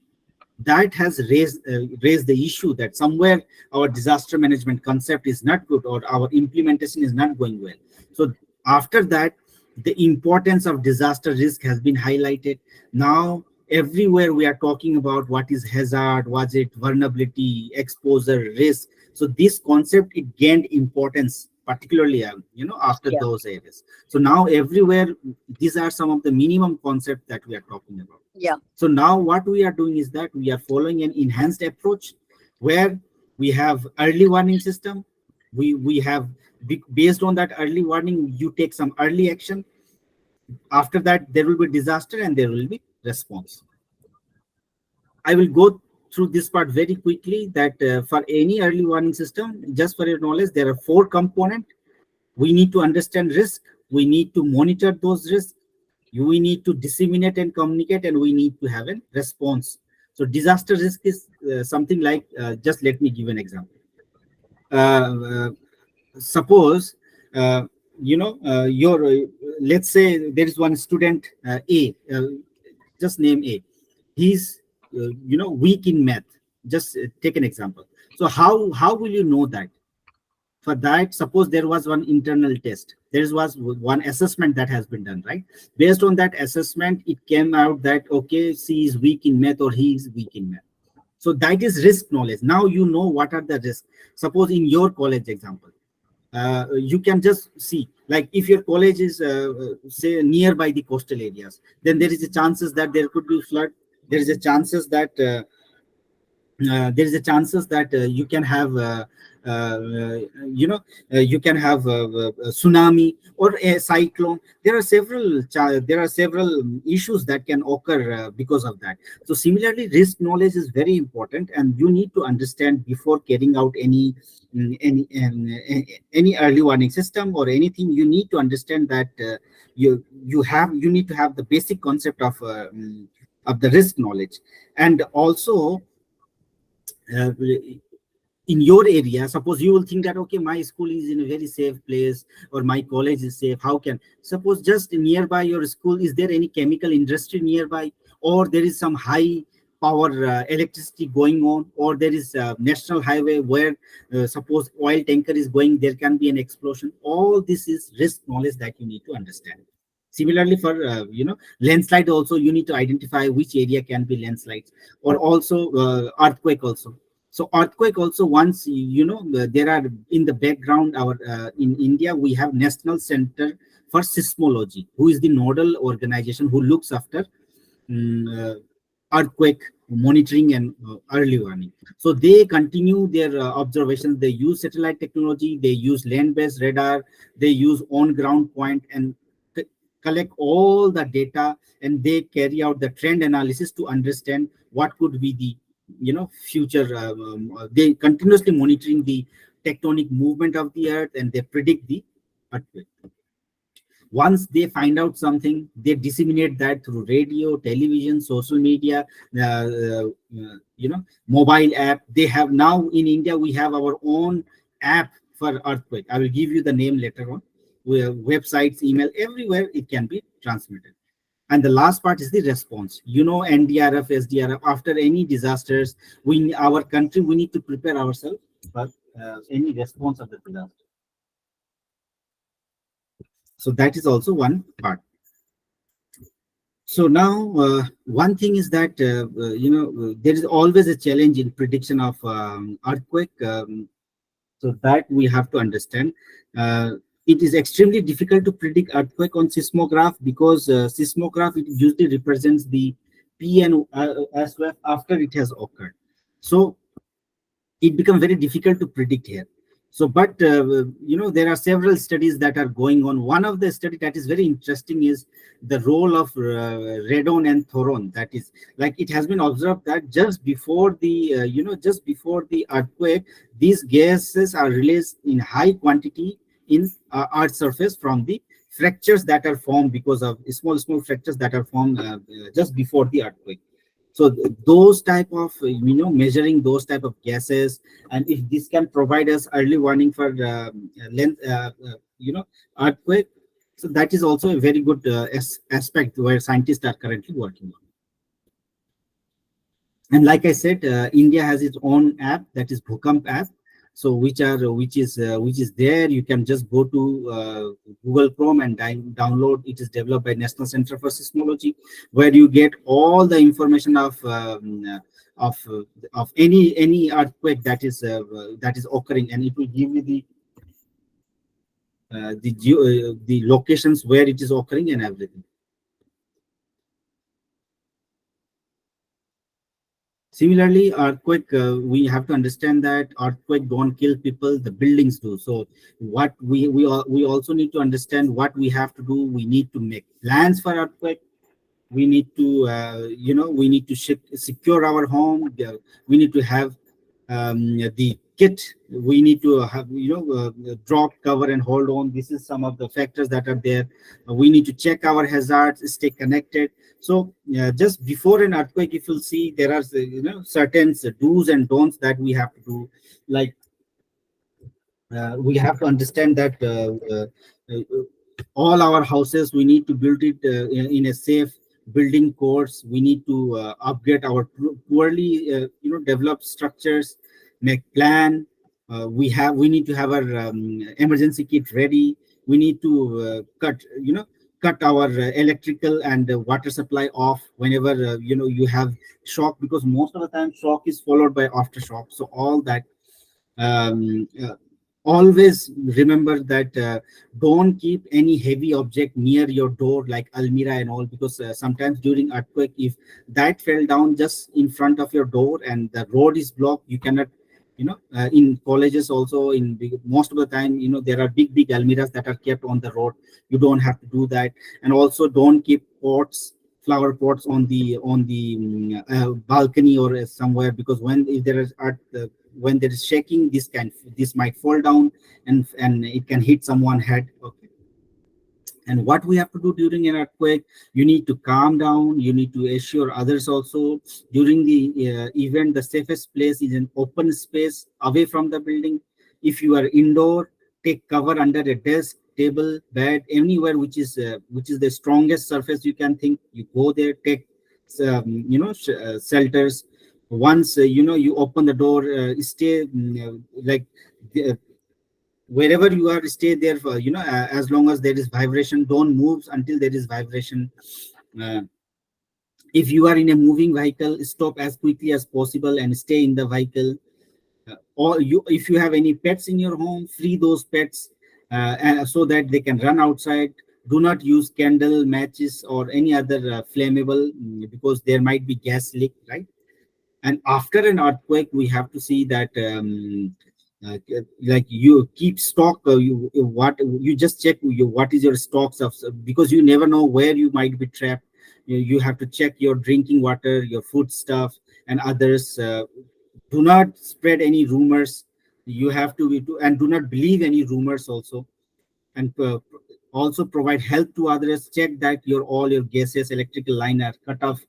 that has raised the issue that somewhere our disaster management concept is not good or our implementation is not going well. So after that, the importance of disaster risk has been highlighted. Now everywhere we are talking about what is hazard, was it vulnerability, exposure, risk. So this concept, it gained importance particularly after those areas. So now everywhere, these are some of the minimum concepts that we are talking about. Yeah. So now what we are doing is that we are following an enhanced approach where we have early warning system. We have, based on that early warning, you take some early action. After that, there will be disaster and there will be response. I will go through this part very quickly, that for any early warning system, just for your knowledge, there are 4 components. We need to understand risk. We need to monitor those risks. We need to disseminate and communicate, and we need to have a response. So disaster risk is something like, just let me give an example. Suppose, let's say there is one student, A, just name A. He's, weak in math. Just take an example. So how will you know that? For that, suppose there was one internal test. There was one assessment that has been done, right? Based on that assessment, it came out that, okay, C is weak in math or he is weak in math. So that is risk knowledge. Now you know what are the risks. Suppose in your college example, you can just see, like if your college is, say, nearby the coastal areas, then there is a chances that there could be flood. There is a chances that there is a chances that you can have uh, you know you can have a tsunami or a cyclone. There are several issues that can occur because of that. So similarly, risk knowledge is very important, and you need to understand before carrying out any early warning system or anything. You need to understand that you need to have the basic concept of the risk knowledge. And also, uh, in your area, suppose you will think that, okay, my school is in a very safe place, or my college is safe. How can, suppose just nearby your school, is there any chemical industry nearby, or there is some high power electricity going on, or there is a national highway where suppose oil tanker is going, there can be an explosion. All this is risk knowledge that you need to understand. Similarly, for landslide also, you need to identify which area can be landslides, or also earthquake also. So earthquake also, once there are in the background, our in India we have National Center for Seismology, who is the nodal organization who looks after mm, earthquake monitoring and early warning. So they continue their observations. They use satellite technology, they use land-based radar, they use on-ground point, and collect all the data, and they carry out the trend analysis to understand what could be the future. They continuously monitoring the tectonic movement of the earth, and they predict the earthquake. Once they find out something, they disseminate that through radio, television, social media, mobile app. They have now in India, we have our own app for earthquake. I will give you the name later on. We have websites, email, everywhere it can be transmitted. And the last part is the response. NDRF, SDRF, after any disasters, our country, we need to prepare ourselves for any response of the disaster. So that is also one part. So now, one thing is that there is always a challenge in prediction of earthquake. So that we have to understand. It is extremely difficult to predict earthquake on seismograph, because seismograph, it usually represents the P and SWF after it has occurred. So it becomes very difficult to predict here. So, but there are several studies that are going on. One of the study that is very interesting is the role of radon and thoron. That is, like, it has been observed that just before the earthquake, these gases are released in high quantity in earth surface from the fractures that are formed because of small fractures that are formed just before the earthquake. So those type of measuring those type of gases, and if this can provide us early warning for earthquake, so that is also a very good aspect where scientists are currently working on. And like I said, India has its own app, that is Bhukamp app. So which is there. You can just go to Google Chrome and download. It is developed by National Center for Seismology, where you get all the information of any earthquake that is occurring, and it will give you the locations where it is occurring and everything. Similarly, earthquake, we have to understand that earthquake don't kill people, the buildings do. So what we also need to understand what we have to do. We need to make plans for earthquake. We need to secure our home. We need to have the kit. We need to have drop, cover, and hold on. This is some of the factors that are there. We need to check our hazards, stay connected. So just before an earthquake, if you'll see, there are certain do's and don'ts that we have to do. Like we have to understand that all our houses, we need to build it in a safe building codes. We need to upgrade our poorly developed structures, make plan. We need to have our emergency kit ready. We need to cut our electrical and water supply off whenever you have shock, because most of the time shock is followed by aftershock. So all that always remember that don't keep any heavy object near your door like almirah and all, because sometimes during earthquake, if that fell down just in front of your door and the road is blocked, you cannot, in colleges also, most of the time, there are big almirahs that are kept on the road. You don't have to do that. And also don't keep pots, flower pots on the balcony or somewhere, because when if there is art when there is shaking, this might fall down, and it can hit someone head. Okay. And what we have to do during an earthquake, you need to calm down, you need to assure others also. During the event, the safest place is an open space away from the building. If you are indoor, take cover under a desk, table, bed, anywhere which is the strongest surface you can think. You go there, take shelters. Once you open the door, stay like wherever you are, stay there for, as long as there is vibration. Don't move until there is vibration. uh, if you are in a moving vehicle, stop as quickly as possible and stay in the vehicle. Or if you have any pets in your home, free those pets, so that they can run outside. Do not use candle, matches, or any other flammable, because there might be gas leak, right? And after an earthquake, we have to see that like you keep stock, what you just check what is your stocks of, because you never know where you might be trapped. You have to check your drinking water, your food stuff, and others. Do not spread any rumors. You have and do not believe any rumors also. And also provide help to others. Check that all your gases, electrical line are cut off,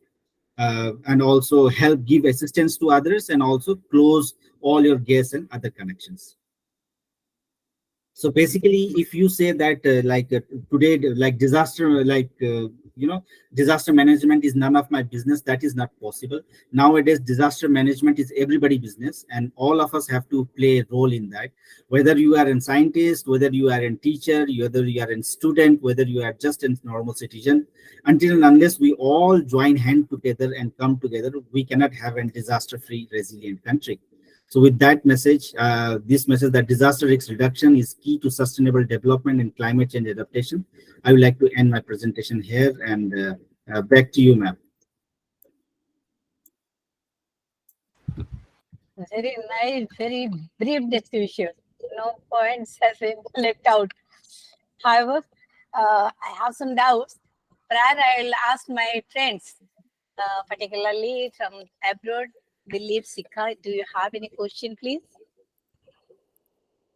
and also help give assistance to others, and also close all your gas and other connections. So basically, if you say that today, like disaster, disaster management is none of my business, that is not possible. Nowadays, disaster management is everybody business, and all of us have to play a role in that. Whether you are a scientist, whether you are a teacher, whether you are a student, whether you are just a normal citizen, until and unless we all join hand together and come together, we cannot have a disaster-free, resilient country. So with that message, this message that disaster risk reduction is key to sustainable development and climate change adaptation, I would like to end my presentation here, and back to you, ma'am. Very nice, very brief description. No points has been left out. However, I have some doubts. Prior, I will ask my friends, particularly from abroad, Dilip, Sikha. Do you have any question, please?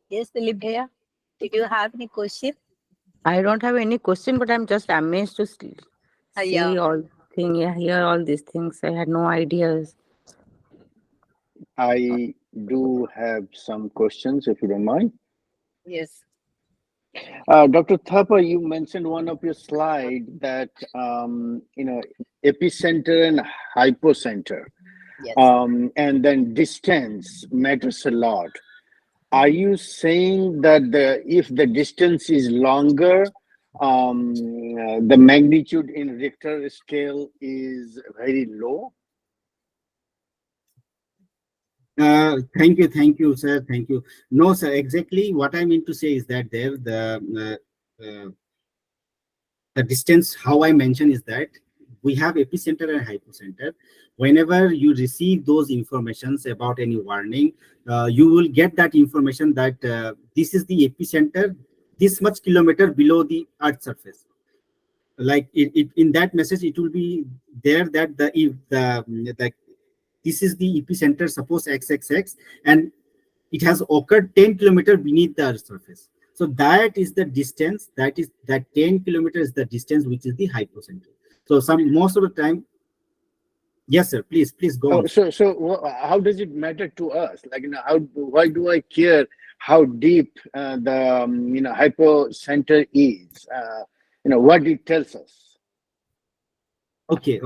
Yes, Dilip Bhaiya. Did you have any question? I don't have any question, but I'm just amazed to Yeah. see all thing, yeah, hear all these things. I had no ideas. I do have some questions, if you don't mind. Yes. Dr. Thapa, you mentioned one of your slide that epicenter and hypocenter, Yes. and then distance matters a lot. Are you saying that if the distance is longer, the magnitude in Richter scale is very low? Thank you, sir. Thank you. No, sir. Exactly what I mean to say is that the distance, how I mentioned, is that we have epicenter and hypocenter. Whenever you receive those informations about any warning, you will get that information that this is the epicenter, this much kilometer below the Earth surface. Like in that message, it will be there that this is the epicenter, suppose XXX, and it has occurred 10 kilometers beneath the Earth's surface. So that is the distance. That 10 kilometers is the distance, which is the hypocenter. So most of the time, yes, sir. Please go on. So how does it matter to us? Like, why do I care how deep the hypocenter is? What it tells us. Okay.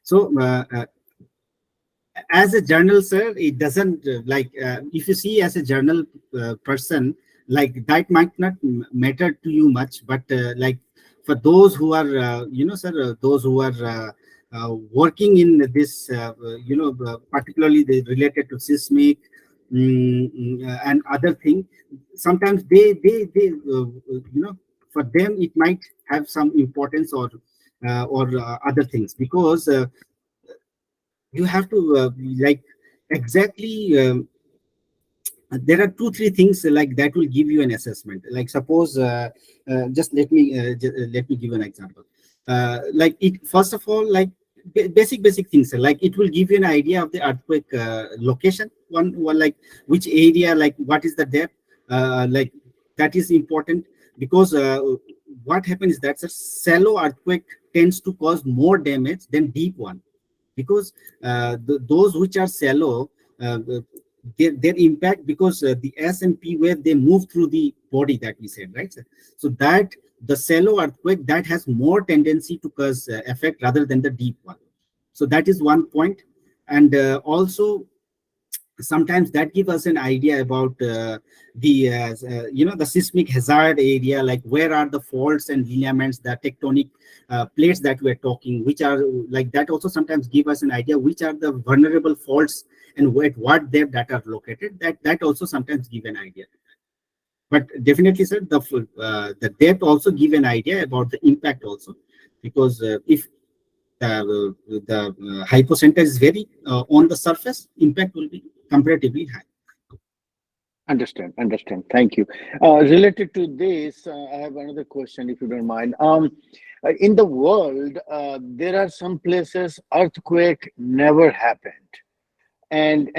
So as a journal, sir, it doesn't if you see as a journal person, like that might not matter to you much, but like for those who are sir, those who are working in this particularly related to seismic, and other thing. Sometimes for them it might have some importance, or other things, because you have to like exactly there are two three things like that will give you an assessment. Like suppose just let me give an example. Like it, first of all, like basic things, like it will give you an idea of the earthquake location, one like which area, like what is the depth, like that is important, because what happens is that a shallow earthquake tends to cause more damage than deep one, because those which are shallow, uh, their impact, because the S and P wave, they move through the body, that we said, right, sir? So that the shallow earthquake, that has more tendency to cause effect rather than the deep one. So that is one point. And also sometimes that give us an idea about the seismic hazard area, like where are the faults and lineaments, the tectonic plates that we're talking, which are like that, also sometimes give us an idea which are the vulnerable faults and what depth that are located, that also sometimes give an idea. But definitely, sir, the depth also give an idea about the impact also, because if the hypocenter is very on the surface, impact will be comparatively high. Understand. Thank you. Related to this, I have another question, if you don't mind. In the world, there are some places earthquake never happened, and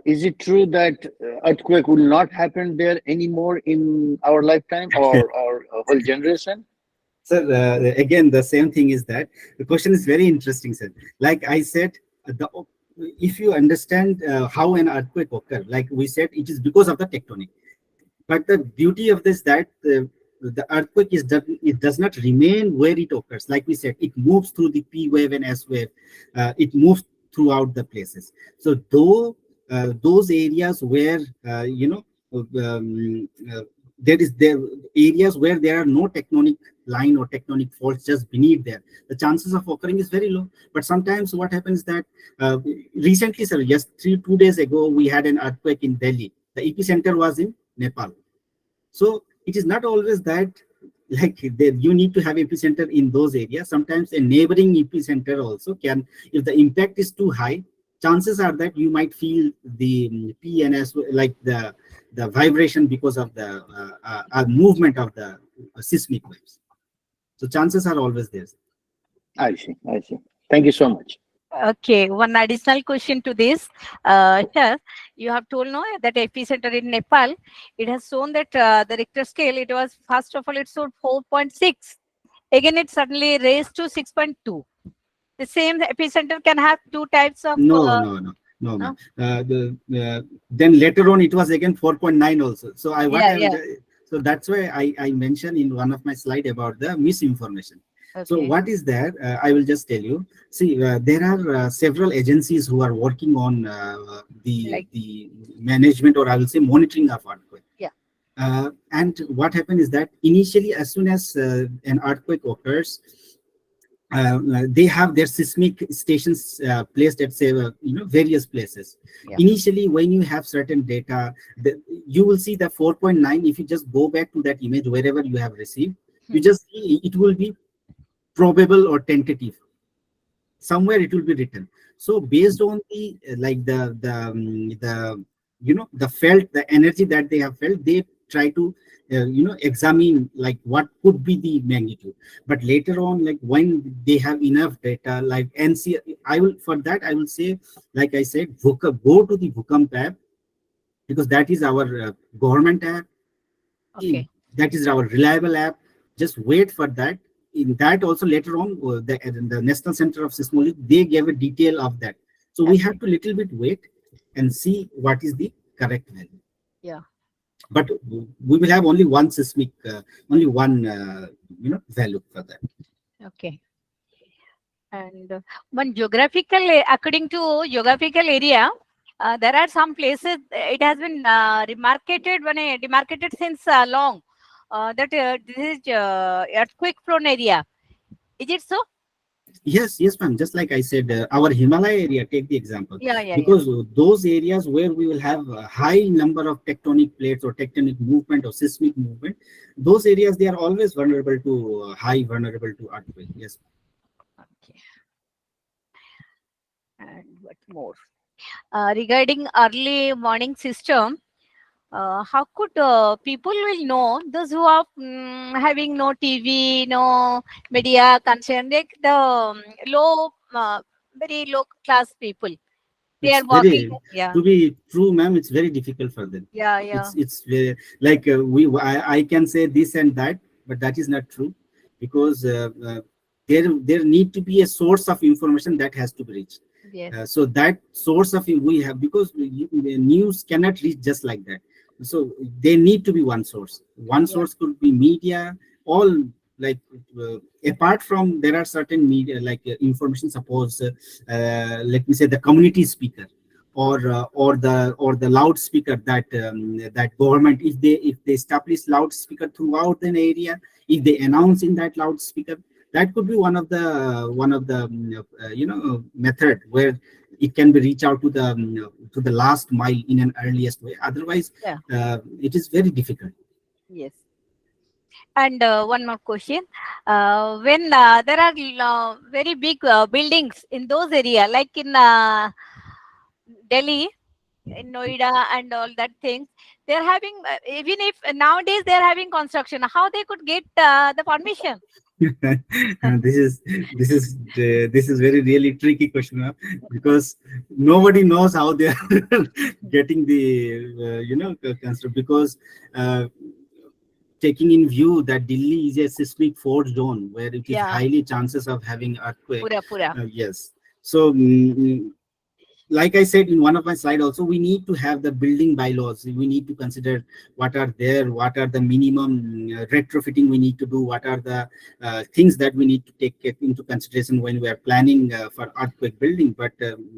is it true that earthquake will not happen there anymore in our lifetime or our whole generation? Sir, again, the same thing is that the question is very interesting, sir. Like I said, if you understand how an earthquake occurs, like we said, it is because of the tectonic. But the beauty of this, that the earthquake it does not remain where it occurs. Like we said, it moves through the P wave and S wave. It moves throughout the places. So though those areas where there areas where there are no tectonic line or tectonic faults just beneath there, the chances of occurring is very low. But sometimes what happens that recently, sir, just 2 days ago, we had an earthquake in Delhi. The epicenter was in Nepal. So it is not always that like you need to have epicenter in those areas. Sometimes a neighboring epicenter also can, if the impact is too high, chances are that you might feel the PNS, like the vibration, because of the movement of the seismic waves. So chances are always there. I see. Thank you so much. Okay, one additional question to this. Here, you have told no that epicenter in Nepal, it has shown that the Richter scale, it was first of all it showed 4.6. Again, it suddenly raised to 6.2. The same epicenter can have two types of. No, ma'am. Then later on, it was again 4.9 also. So so that's why I mentioned in one of my slide about the misinformation. Okay. So what is there? I will just tell you. See, there are several agencies who are working on the management, or I will say monitoring of earthquake. Yeah. And what happened is that initially, as soon as an earthquake occurs, they have their seismic stations placed at, say, various places. Yeah. Initially, when you have certain data, you will see the 4.9. If you just go back to that image wherever you have received, you just see it will be probable or tentative. Somewhere it will be written. So based on the the energy that they have felt, they try to examine like what could be the magnitude. But later on, like when they have enough data, like NC, I will say, like I said, go to the Bhukamp app, because that is our government app. Okay. That is our reliable app. Just wait for that. In that also, later on, the National Center of Seismology, they gave a detail of that. So we have to little bit wait and see what is the correct value. Yeah. But we will have only one seismic, only one value for that. Okay. And one according to geographical area, there are some places it has been demarcated since long. That this is earthquake prone area. Is it so? Yes, yes, ma'am. Just like I said, our Himalaya area, take the example, Yeah, yeah, yeah. because those areas where we will have a high number of tectonic plates or tectonic movement or seismic movement, those areas they are always vulnerable to vulnerable to earthquake. Yes. Okay. And what more? Regarding early warning system, how could people will know those who are having no TV, no media concern, like the low, very low class people? They It's are walking. very, Yeah, to be true, ma'am. It's very difficult for them. yeah, yeah. It's very, like I can say this and that, but that is not true, because there need to be a source of information that has to be reached. Yes, So that source of we have, because the news cannot reach just like that. So they need to be one source. One yeah, source could be media, all, like apart from, there are certain media like information. Suppose let me say the community speaker, or the loudspeaker that that government, if they establish loudspeaker throughout an area, if they announce in that loudspeaker, that could be one of the method where it can be reach out to the last mile in an earliest way. Otherwise yeah. it is very difficult. Yes. And one more question. When there are very big buildings in those area, like in Delhi, in Noida and all that things, they're having, even if nowadays they're having construction, how they could get the permission? this is this is very really tricky question, because nobody knows how they are getting the construct, because uh, taking in view that Delhi is a seismic fault zone where it is Yeah, highly chances of having earthquake. pura pura. Yes. So like I said in one of my slides also, we need to have the building bylaws. We need to consider what are there, what are the minimum retrofitting we need to do, what are the things that we need to take into consideration when we are planning for earthquake building. But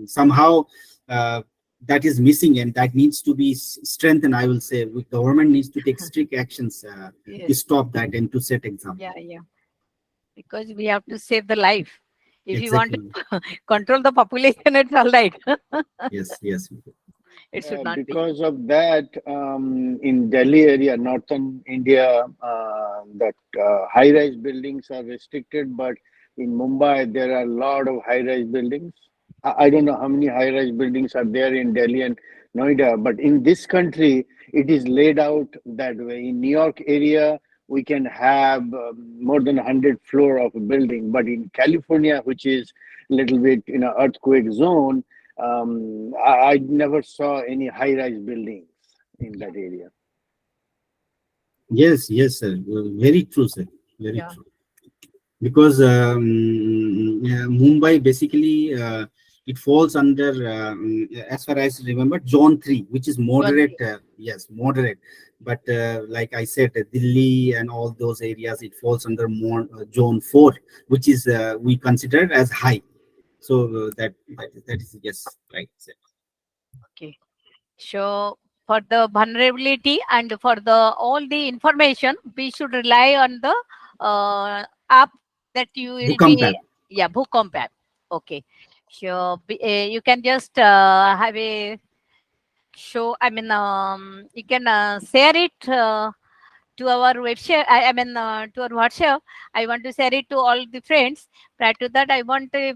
somehow uh, that is missing, and that needs to be strengthened. I will say, government needs to take strict actions to Yes. stop that and to set example. Yeah, yeah. Because we have to save the life. If you want Exactly. to control the population, it's all right. Yes, yes. It should not be. Because of that, in Delhi area, northern India, that high-rise buildings are restricted. But in Mumbai, there are a lot of high-rise buildings. I don't know how many high-rise buildings are there in Delhi and Noida, but in this country, it is laid out that way. In New York area, we can have more than 100 floor of a building, but in California, which is a little bit in an earthquake zone, I never saw any high-rise buildings in that area. Yes, yes, sir. Very true, sir. Very Yeah. true. Because yeah, Mumbai basically it falls under, as far as I remember, Zone 3, which is John moderate. three. Yes, moderate. But like I said, Delhi and all those areas, it falls under more Zone 4, which is we consider as high. So that is yes, right. Sir. Okay. So for the vulnerability and for the all the information, we should rely on the app that you will Bhukamp be. app. Yeah, Bhukamp app. Okay. So you can just have a show. I mean, you can share it to our website. I mean, to our WhatsApp. I want to share it to all the friends. Prior to that, I want a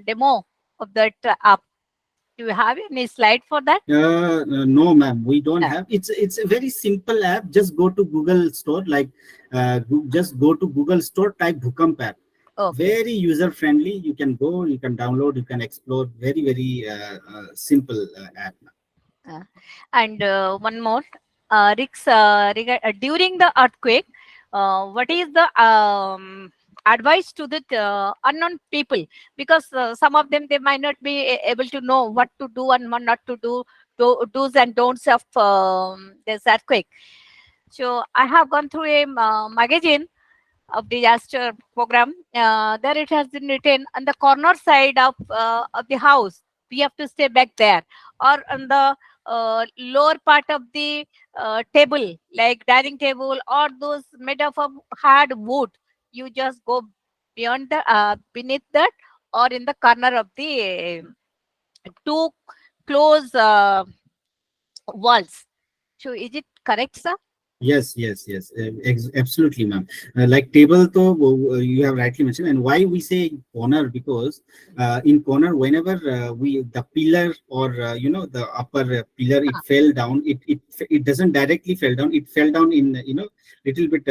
demo of that app. Do you have any slide for that? No, ma'am, we don't Yeah. have. It's a very simple app. Just go to Google Store, like just go to Google Store, type Bhukamp app. Okay. Very user friendly. You can go, you can download, you can explore. Very simple app. Uh, and one more, Rix, during the earthquake, what is the advice to the unknown people? Because some of them they might not be able to know what to do and what not to do, do's and don'ts of this earthquake. So I have gone through a magazine of disaster program. There it has been written on the corner side of the house. We have to stay back there, or on the lower part of the table, like dining table, or those made of hard wood. You just go. beyond the beneath that, or in the corner of the two close walls. So is it correct, sir? Yes, yes, yes, absolutely, ma'am. Like table, to you have rightly mentioned, and why we say corner, because in corner, whenever we the pillar or the upper pillar, it fell down. It doesn't directly fell down. It fell down in little bit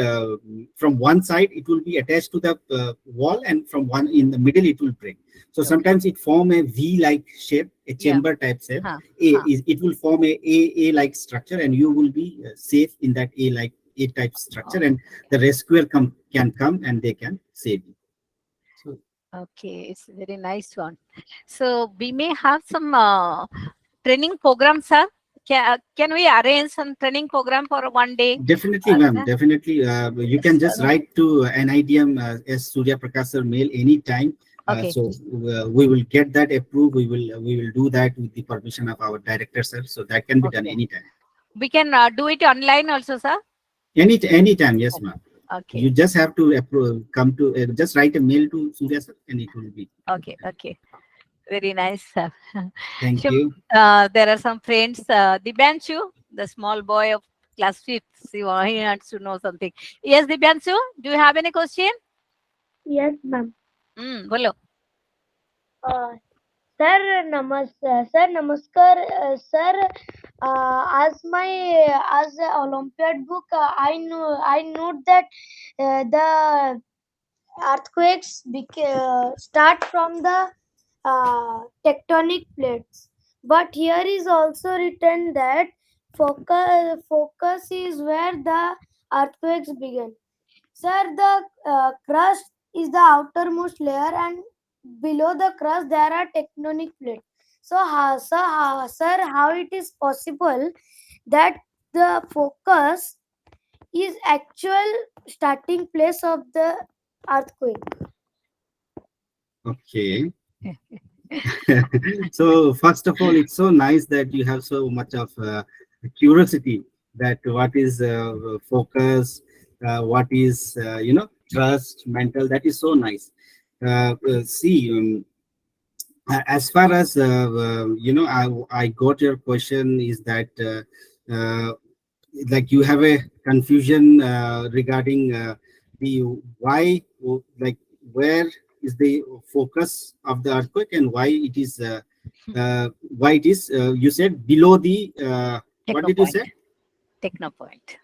from one side. It will be attached to the wall, and from one in the middle, it will break. So Okay. sometimes it form a V-like shape, a Yeah. chamber type shape. Huh. It will form a like structure, and you will be safe in that a type structure, and the rescuer can come and they can save you. So Okay, it's a very nice one. So we may have some training programs, sir. Can we arrange some training program for one day? definitely, ma'am, definitely. You can just write to NIDM as Surya Prakash sir mail anytime. Okay. So we will get that approved. We will do that with the permission of our director, sir. So that can be done Okay. anytime. We can do it online also, sir. Anytime, yes, ma'am. Okay. You just have to come to just write a mail to Surya sir, and it will be. Okay. Okay. Very nice, sir. Thank So, you. there are some friends. Dibyanshu, the small boy of class 5th, he wants to know something. Yes, Dibyanshu, do you have any question? Yes, ma'am. Bolo. Sir, namaskar. Sir, as a Olympiad book, I know that the earthquakes start from the tectonic plates, but here is also written that focus is where the earthquakes begin. Sir, the crust is the outermost layer, and below the crust there are tectonic plates. So, sir, how it is possible that the focus is actual starting place of the earthquake? Okay. So first of all, it's so nice that you have so much of curiosity that what is focus, what is trust, mental. That is so nice. See, as far as I got your question is that like you have a confusion regarding the why, like where is the focus of the earthquake and why it is you said below the what did you say? Technopoint.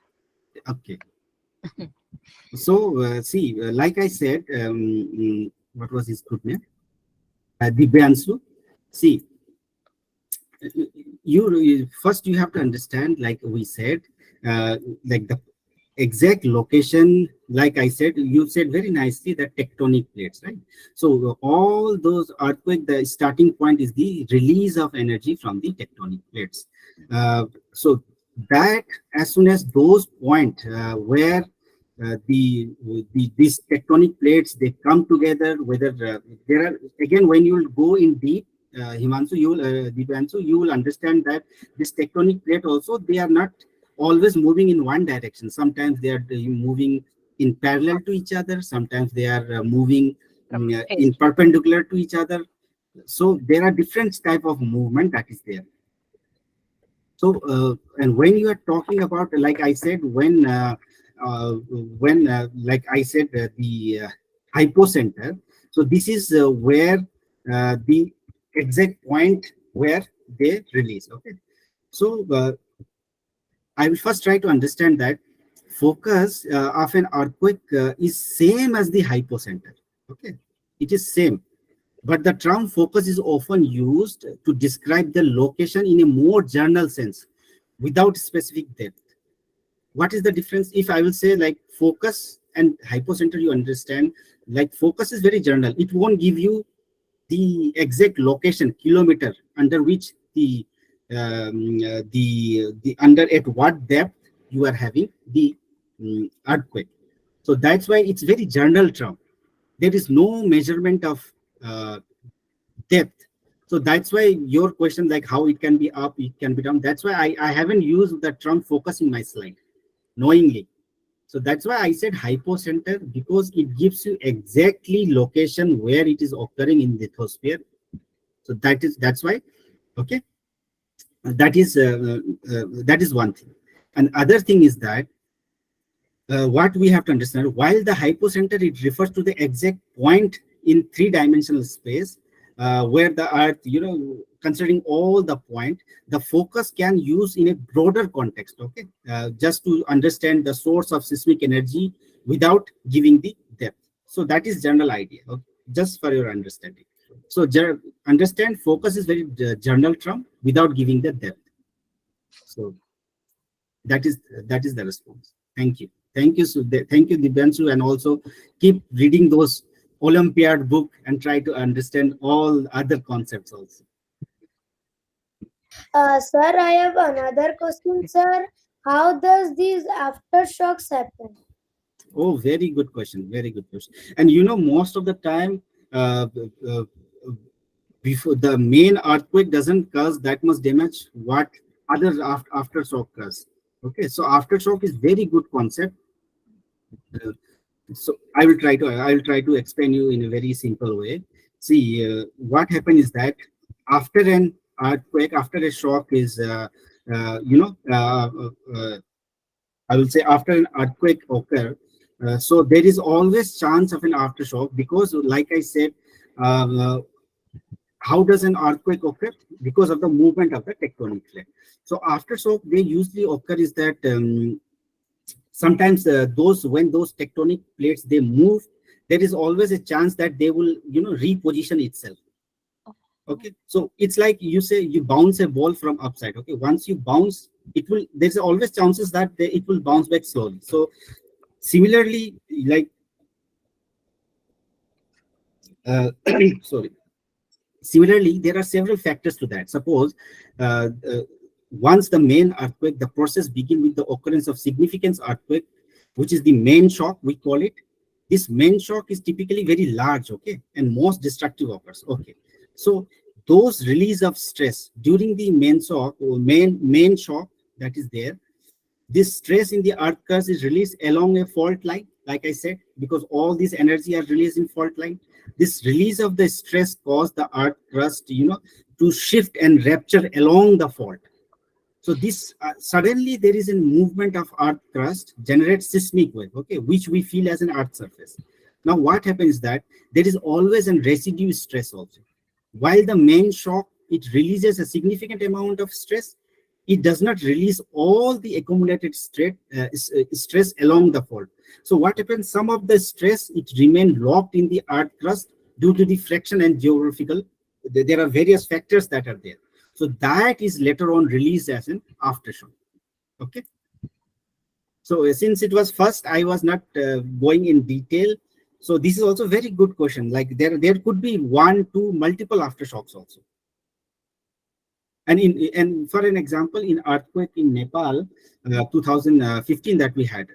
Okay. So see, like I said, what was his good name? Dibyansu. See, you first you have to understand, like we said, like the exact location. Like I said, you said very nicely that tectonic plates, right? So all those earthquake, the starting point is the release of energy from the tectonic plates. So that as soon as those point where these tectonic plates they come together, whether there are, again, when you will go in deep, Himanshu, Dibyansu, you will understand that this tectonic plate also, they are not always moving in one direction. Sometimes they are moving in parallel to each other. Sometimes they are moving in perpendicular to each other. So there are different type of movement that is there. So and when you are talking about, like I said, when like I said, the hypocenter. So this is where the exact point where they release. Okay. So I will first try to understand that focus of an earthquake is same as the hypocenter. Okay, it is same, but the term focus is often used to describe the location in a more general sense, without specific depth. What is the difference? If I will say like focus and hypocenter, you understand, like focus is very general. It won't give you the exact location, kilometer, under which the under at what depth you are having the earthquake. So that's why it's very general term. There is no measurement of depth. So that's why your question, like how it can be up, it can be down. That's why I haven't used the term focus in my slide knowingly. So that's why I said hypocenter, because it gives you exactly location where it is occurring in lithosphere. So that's why. Okay, that is one thing. And other thing is that what we have to understand, while the hypocenter, it refers to the exact point in three-dimensional space where the earth, considering all the point, the focus can use in a broader context, okay, just to understand the source of seismic energy without giving the depth. So that is general idea, okay? Just for your understanding. So understand, focus is very general term without giving the depth. So that is the response. Thank you. Thank you, thank you, Dibyanshu, and also keep reading those Olympiad book and try to understand all other concepts also. Sir, I have another question, sir. How does these aftershocks happen? Oh, very good question. Very good question. And most of the time, uh, uh, before the main earthquake doesn't cause that much damage, what other aftershock cause. Okay, so aftershock is very good concept. Uh, so I will try to explain you in a very simple way. See, what happened is that after an earthquake, after a shock is uh, you know uh, uh, I will say after an earthquake occur, so there is always chance of an aftershock, because like I said, uh, how does an earthquake occur? Because of the movement of the tectonic plate. So aftershock, they usually occur is that sometimes when those tectonic plates they move, there is always a chance that they will reposition itself. Okay, so it's like you say you bounce a ball from upside. Okay, once you bounce, it will, there's always chances that it will bounce back slowly. So similarly, like sorry, similarly, there are several factors to that. Suppose once the main earthquake, the process begin with the occurrence of significant earthquake, which is the main shock, we call it. This main shock is typically very large, okay, and most destructive occurs. Okay, so those release of stress during the main shock, or main shock that is there, this stress in the earth crust is released along a fault line, like I said, because all this energy are released in fault line. This release of the stress caused the earth crust, to shift and rupture along the fault. So this suddenly there is a movement of earth crust generates seismic wave, okay, which we feel as an earth surface. Now what happens is that there is always a residue stress also. While the main shock, it releases a significant amount of stress, it does not release all the accumulated stress along the fault. So what happens, some of the stress, it remain locked in the earth crust due to the friction and geographical, there are various factors that are there. So that is later on released as an aftershock. Okay, so since it was first, I was not going in detail. So this is also very good question. Like there could be one, two, multiple aftershocks also. And for an example, in earthquake in Nepal, 2015 that we had,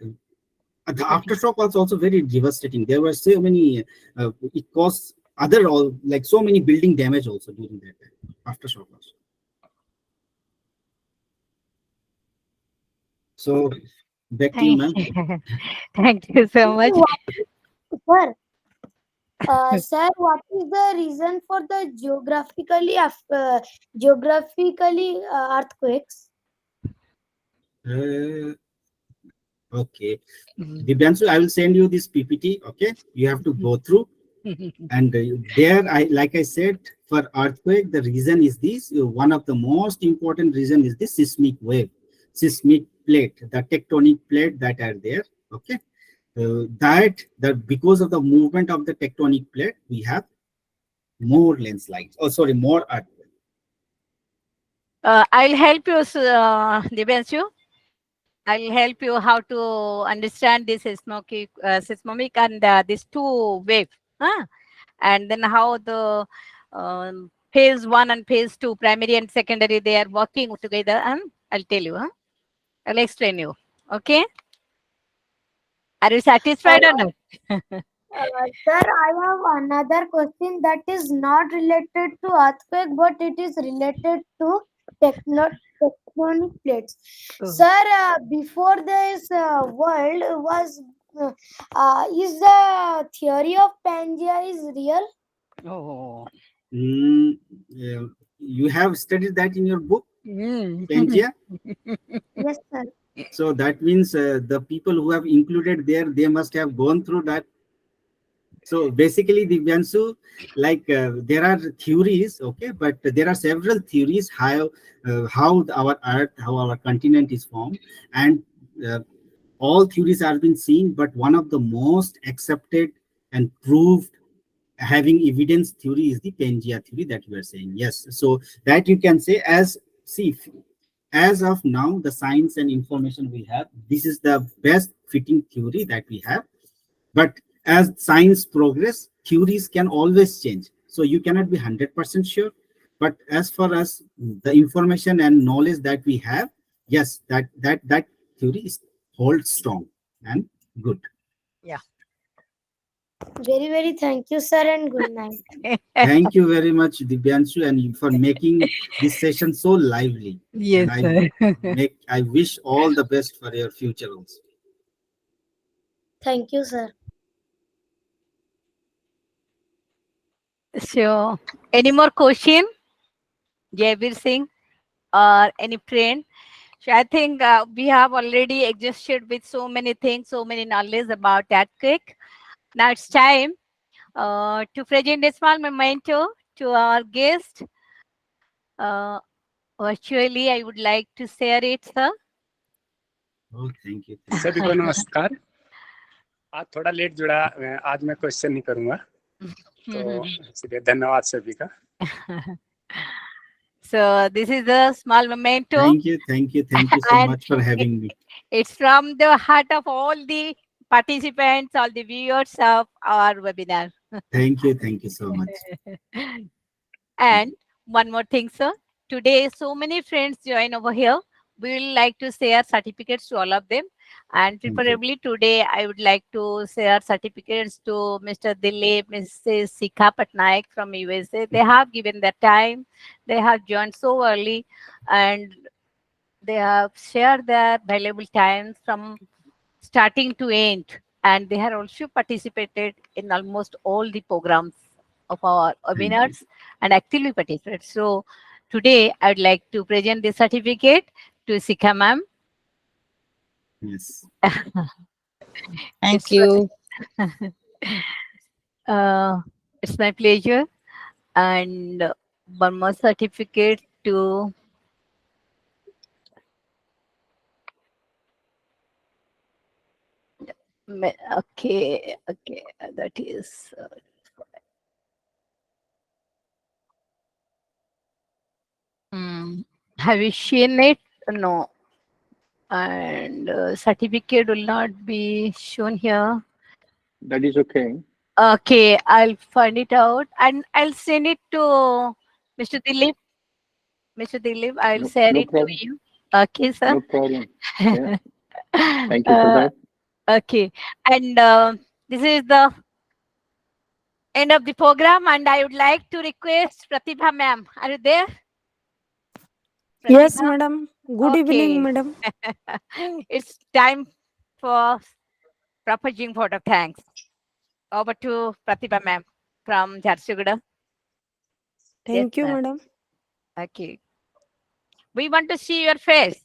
the aftershock was also very devastating. There were so many, it caused like so many building damage also during that time. Aftershock also. So back to you, Thank ma'am. you. Thank you so much. Sir, sir, what is the reason for the geographically earthquakes? Okay, Dibyansu, I will send you this PPT. Okay, you have to go through. And there, like I said, for earthquake, the reason is this. One of the most important reason is the seismic wave, seismic plate, the tectonic plate that are there. Okay, that because of the movement of the tectonic plate, we have more landslides. Oh, sorry, more earthquake. I'll help you, Dibenshu. I'll help you how to understand this seismic and this two wave. Huh? And then how the phase one and phase two, primary and secondary, they are working together. And I'll tell you. Huh? I'll explain you. Okay. Are you satisfied or not? Sir, I have another question that is not related to earthquake, but it is related to tectonic plates. Oh. Sir, before this world was, is the theory of Pangea is real? Oh. Yeah, you have studied that in your book, Mm. Pangea. Yes, sir. So that means the people who have included there, they must have gone through that. So basically, the Divyanshu, like there are theories, okay, but there are several theories how our Earth, how our continent is formed, and uh, all theories are been seen, but one of the most accepted and proved having evidence theory is the Pangea theory that we are saying. Yes, so that you can say as see as of now the science and information we have, this is the best fitting theory that we have. But as science progress, theories can always change, so you cannot be 100% sure. But as far as the information and knowledge that we have, yes, that theory is holds strong and good. Yeah. Very, very thank you, sir, and good night. Thank you very much, Divyanshu, and for making this session so lively. Yes, And sir. I wish all the best for your future also. Thank you, sir. So, any more question, Jaybir Singh, or any friend? So I think we have already exhausted with so many things, so many knowledge about earthquake. Now it's time to present a small memento to our guest. Uh, Virtually, I would like to share it, sir. Oh, thank you. सभी को नमस्कार। आज थोड़ा late जुड़ा, आज मैं question नहीं करूंगा, तो इसलिए धन्यवाद सभी का। So this is a small memento. Thank you so And much for having me. It's from the heart of all the participants, all the viewers of our webinar. Thank you so much. And one more thing, sir. Today, so many friends join over here. We will like to share certificates to all of them. And you. preferably today, I would like to share certificates to Mr. Dilip, Mrs. Sikha Patnaik from USA. They have given their time. They have joined so early and they have shared their valuable time from starting to end. And they have also participated in almost all the programs of our webinars and actively participated. So today I would like to present the certificate to Sikha ma'am. Yes. Thank you. It's my pleasure. And one more certificate to okay, that is have you seen it? No. And certificate will not be shown here. That is okay. Okay, I'll find it out and I'll send it to Mr. Dilip. Mr. Dilip, I'll share No it problem. to you. Okay, sir. No problem. Yeah. Thank you for that. Okay, and this is the end of the program, and I would like to request Prativa ma'am. Are you there? Yes, Pratibha? madam. Good Okay. evening, madam. It's time for proposing vote of thanks. Over to Pratibha ma'am from JHARSUGUDA. Thank you, ma'am. madam. Okay. We want to see your face.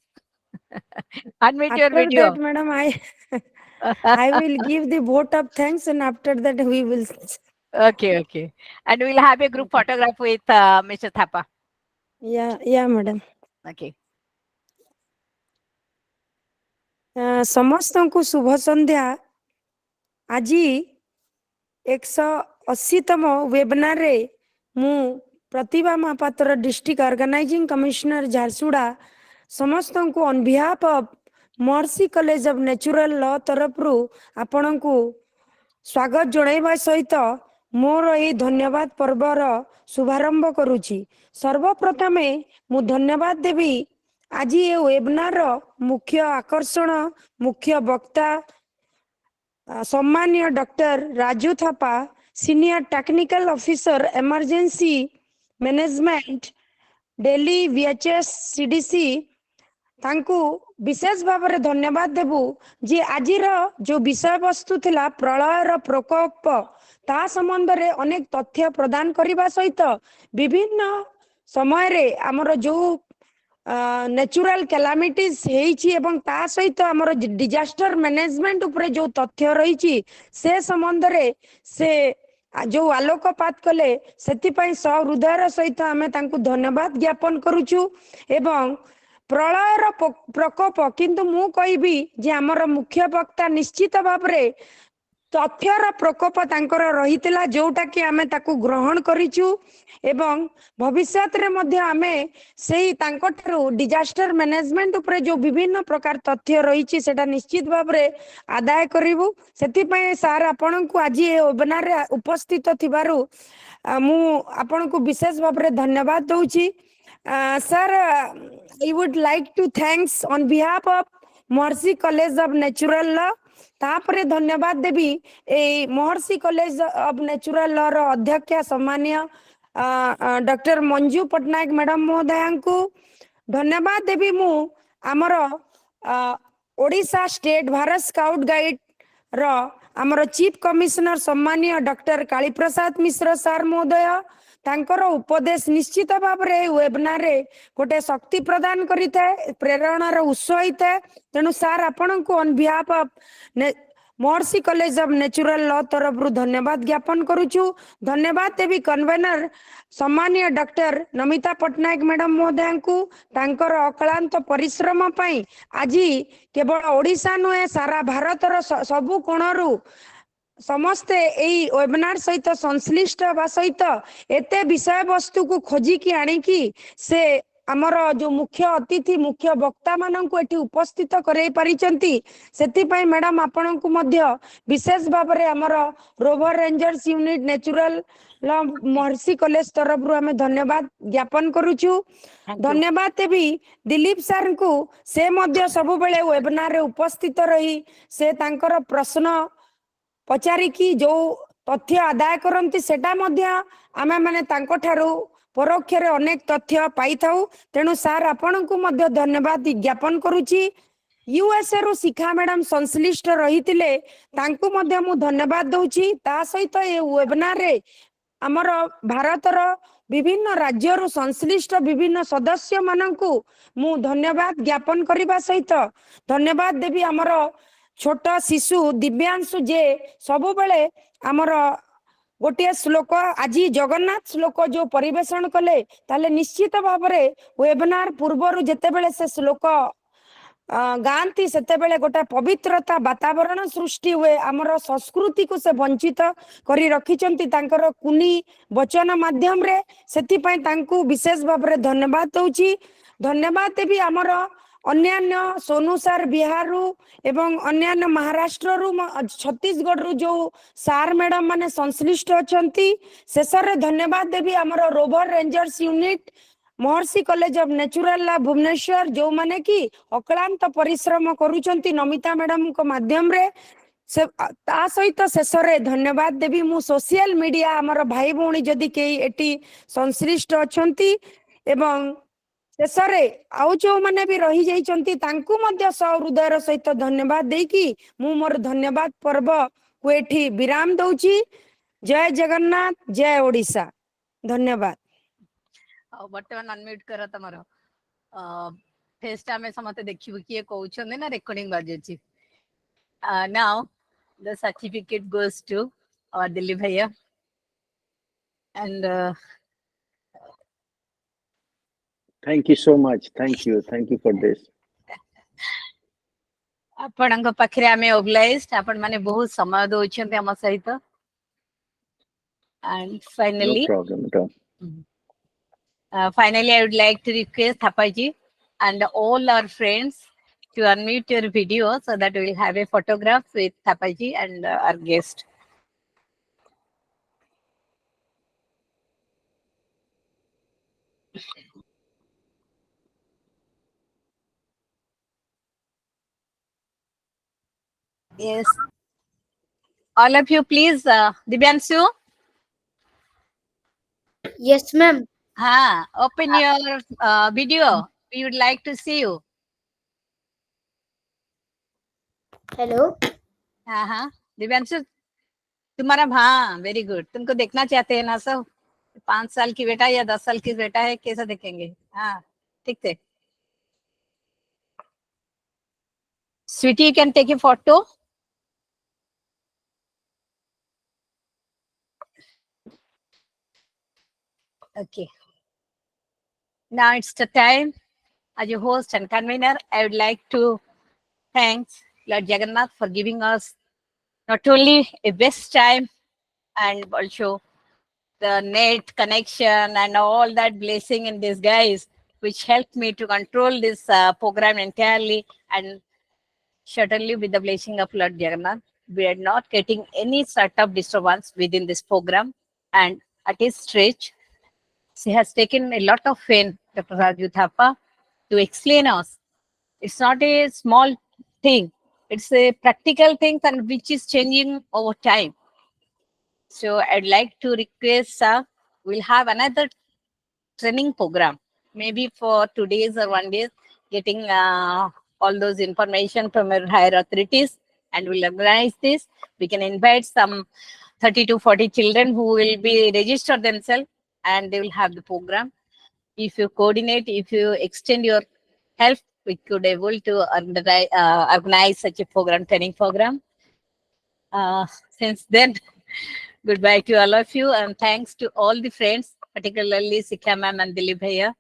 Unmute your After video. that, madam, I will give the vote of thanks, and after that we will. Okay. And we'll have a group photograph with Mr. Thapa. Yeah, madam. Okay. ସମସ୍ତଙ୍କୁ ଶୁଭ ସନ୍ଧ୍ୟା। ଆଜି 180ତମ ୱେବିନାରରେ ମୁଁ Pratibha Mahapatra district organising commissioner Jharsuguda ସମସ୍ତଙ୍କୁ on behalf of Maharshi college of natural law ତରଫରୁ ଆପଣଙ୍କୁ ସ୍ୱାଗତ ଜଣାଇବା ସହିତ ମୋର ଏହି ଧନ୍ୟବାଦ ପର୍ବର ଶୁଭାରମ୍ଭ କରୁଛି। ସର୍ବପ୍ରଥମେ ମୁଁ ଧନ୍ୟବାଦ ଦେବି ଆଜି ଏ ୱେବିନାରର ମୁଖ୍ୟ ଆକର୍ଷଣ ମୁଖ୍ୟ ବକ୍ତା ସମ୍ମାନୀୟ doctor Raju Thapa senior technical officer emergency management daily VHS-CDC तांकु विशेष भाव में धन्यवाद देबु जे आजिर जो विषय वस्तु थिला प्रलयर प्रकोप ता संबंध रे अनेक तथ्य प्रदान करने सहित विभिन्न समय रे हमर जो नेचुरल कैलामिटीज एवं ता सहित हमर डिजास्टर मैनेजमेंट उपरे जो तथ्य रही से संबंध रे से जो आलोकपात कले से सहृदयर सहित आमे तांकु धन्यवाद ज्ञापन करूछु एवं प्रलयर प्रकोप किंतु मु कहबी जे हमर मुख्य वक्ता निश्चित भाव रे तथ्यर प्रकोप तांकर रहितला जोटा कि आमे ताकु ग्रहण करिछु एवं भविष्यत रे मध्य आमे सेही तांकठारु डिजास्टर मैनेजमेंट उपरे जो विभिन्न प्रकार तथ्य रहिछि सेटा निश्चित भाव रे आदाय करिवु सेति पय सार आपनकु आज ए वेबिनार रे उपस्थित थिबारु मु आपनकु विशेष भाव रे धन्यवाद दउछि sir I would like to thanks on behalf of Maharshi college of natural law तापरे धन्यवाद देवी ए Maharshi college of natural law रो अध्यक्ष सम्माननीय डॉक्टर मंजू पट्टनायक मैडम महोदय को धन्यवाद देवी मु आमर Odisha state Bharat scout guide रो आमर चीफ कमिश्नर सम्माननीय डॉक्टर काली प्रसाद मिश्र सर महोदय तांकर उपदेश निश्चित भाव रे वेबिनार रे गोटे शक्ति प्रदान करिଥାଏ प्रेरणार उत्स होइଥାଏ तेणु सार आपन को on behalf of Maharshi college of natural law तरफ रु धन्यवाद ज्ञापन करूछु धन्यवाद देवी कन्वेनर सम्माननीय डॉक्टर नमिता पट्टनायक मैडम महोदय को तांकर अक्लांत परिश्रम पई आज केवल ओडिशा नुहे सारा भारत रो सबु कोणरू समस्ते एई वेबिनार सहित संश्लिष्ट बा सहित एते विषय वस्तु को खोजिकी आनिकी से आमर जो मुख्य अतिथि मुख्य वक्ता माननकु एठी उपस्थित करै परिचंती सेति पई मैडम आपन को मध्य विशेष भाव रे आमर rover rangers unit natural law महर्षि कॉलेज तरफ रु हमें धन्यवाद ज्ञापन करूछु धन्यवाद देवी दिलीप सर को से मध्य सब बेले वेबिनार रे उपस्थित रही से तांकर प्रश्न पचारिकी जो तथ्य आदाय करती सेटा मध्य आमे माने तांको ठारू परोक्ष रे अनेक तथ्य पाई थाउ तेणु सार आपन को मध्य धन्यवाद ज्ञापन करूची यूएसए रु शिखा मैडम संश्लिष्ट रहितिले तांको मध्य मु धन्यवाद दउची ता सहित ए वेबिनार रे हमर भारतर विभिन्न राज्य रु संश्लिष्ट विभिन्न सदस्य माननकु मु धन्यवाद ज्ञापन करबा सहित धन्यवाद देवी हमर छोट शिशु दिव्यांशु जे सब बेले आमर गोटे श्लोक आज जगन्नाथ श्लोक जो परिवेषण कले ताले निश्चित भाव रे वेबिनार पूर्वर जेते बेले से श्लोक गांती सेते बेले गोटे पवित्रता वातावरण सृष्टि हुए आमर संस्कृति को से वंचित करी रखिचंती तांकर कुनी वचन माध्यम रे सेति पय तांकु विशेष भाव रे धन्यवाद दउची धन्यवाद देवी आमर अन्यान्य सोनू सर बिहार रु एवं अन्यान्य महाराष्ट्र रु छत्तीसगढ़ रु जो सार मैडम माने संश्लिष्ट अछंती शेषरे धन्यवाद देवी हमर rover rangers unit Maharshi college of natural law Bhubaneswar जो माने की अक्लांत परिश्रम करूचंती नमिता मैडम को माध्यम रे से ता सहित शेषरे धन्यवाद देवी मु सोशल मीडिया हमर भाई भौणी जदि के एटी संश्लिष्ट अछंती एवं शेषरे आउ जो माने भी रही जाइचंती तांकु मध्य सहृदयर सहित धन्यवाद देकी मु मोर धन्यवाद पर्व को एठी विराम दउची जय जगन्नाथ जय ओडिशा धन्यवाद बर्तमान अनम्यूट कर तमरो फेसटा में समते देखिबु किए कहउछन ना रेकॉर्डिंग बाजेची now the certificate goes to our Delhi भैया and Thank you so much. Thank you for this. आपणक पाखरे आमे ओबलाइज्ड आपण माने बहुत समय दोछन्ते हम सहित and finally No problem at all. Finally I would like to request Thapaji and all our friends to unmute your video so that we will have a photograph with Thapaji and our guest. Yes. All of you, please, Divyanshu. Yes, ma'am. Open your video. We would like to see you. Hello. हाँ, दिव्यांशु तुम्हारा very good. तुमको देखना चाहते हैं ना सब? 5 साल की बेटा या 10 साल की बेटा है, कैसा देखेंगे? हाँ, ठीक है। Sweetie, you can take a photo. Okay. Now it's the time. As your host and convener, I would like to thank Lord Jagannath for giving us not only a best time and also the net connection and all that blessing in disguise, which helped me to control this program entirely, and certainly with the blessing of Lord Jagannath, we are not getting any sort of disturbance within this program. And at his stretch, she has taken a lot of pain, Dr. Raju Thapa, to explain us. It's not a small thing. It's a practical thing and which is changing over time. So I'd like to request, we'll have another training program, maybe for 2 days or 1 day, getting all those information from our higher authorities, and we'll organize this. We can invite some 30 to 40 children who will be registered themselves, and they will have the program. If you coordinate, if you extend your help, we could able to organize such a program, training program. Since then, goodbye to all of you, and thanks to all the friends, particularly Sikha ma'am and Dilip bhaiya.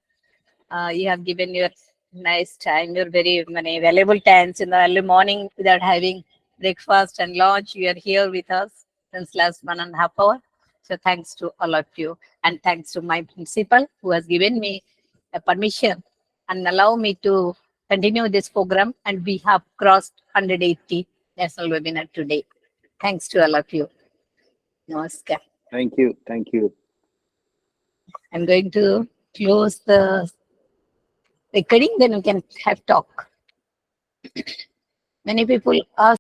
You have given your nice time, your very many valuable times in the early morning without having breakfast and lunch. You are here with us since last 1.5 hours. So thanks to all of you, and thanks to my principal who has given me a permission and allow me to continue this program. And we have crossed 180 national webinar today. Thanks to all of you. Namaskar. Thank you. Thank you. I'm going to close the recording, then we can have talk. Many people ask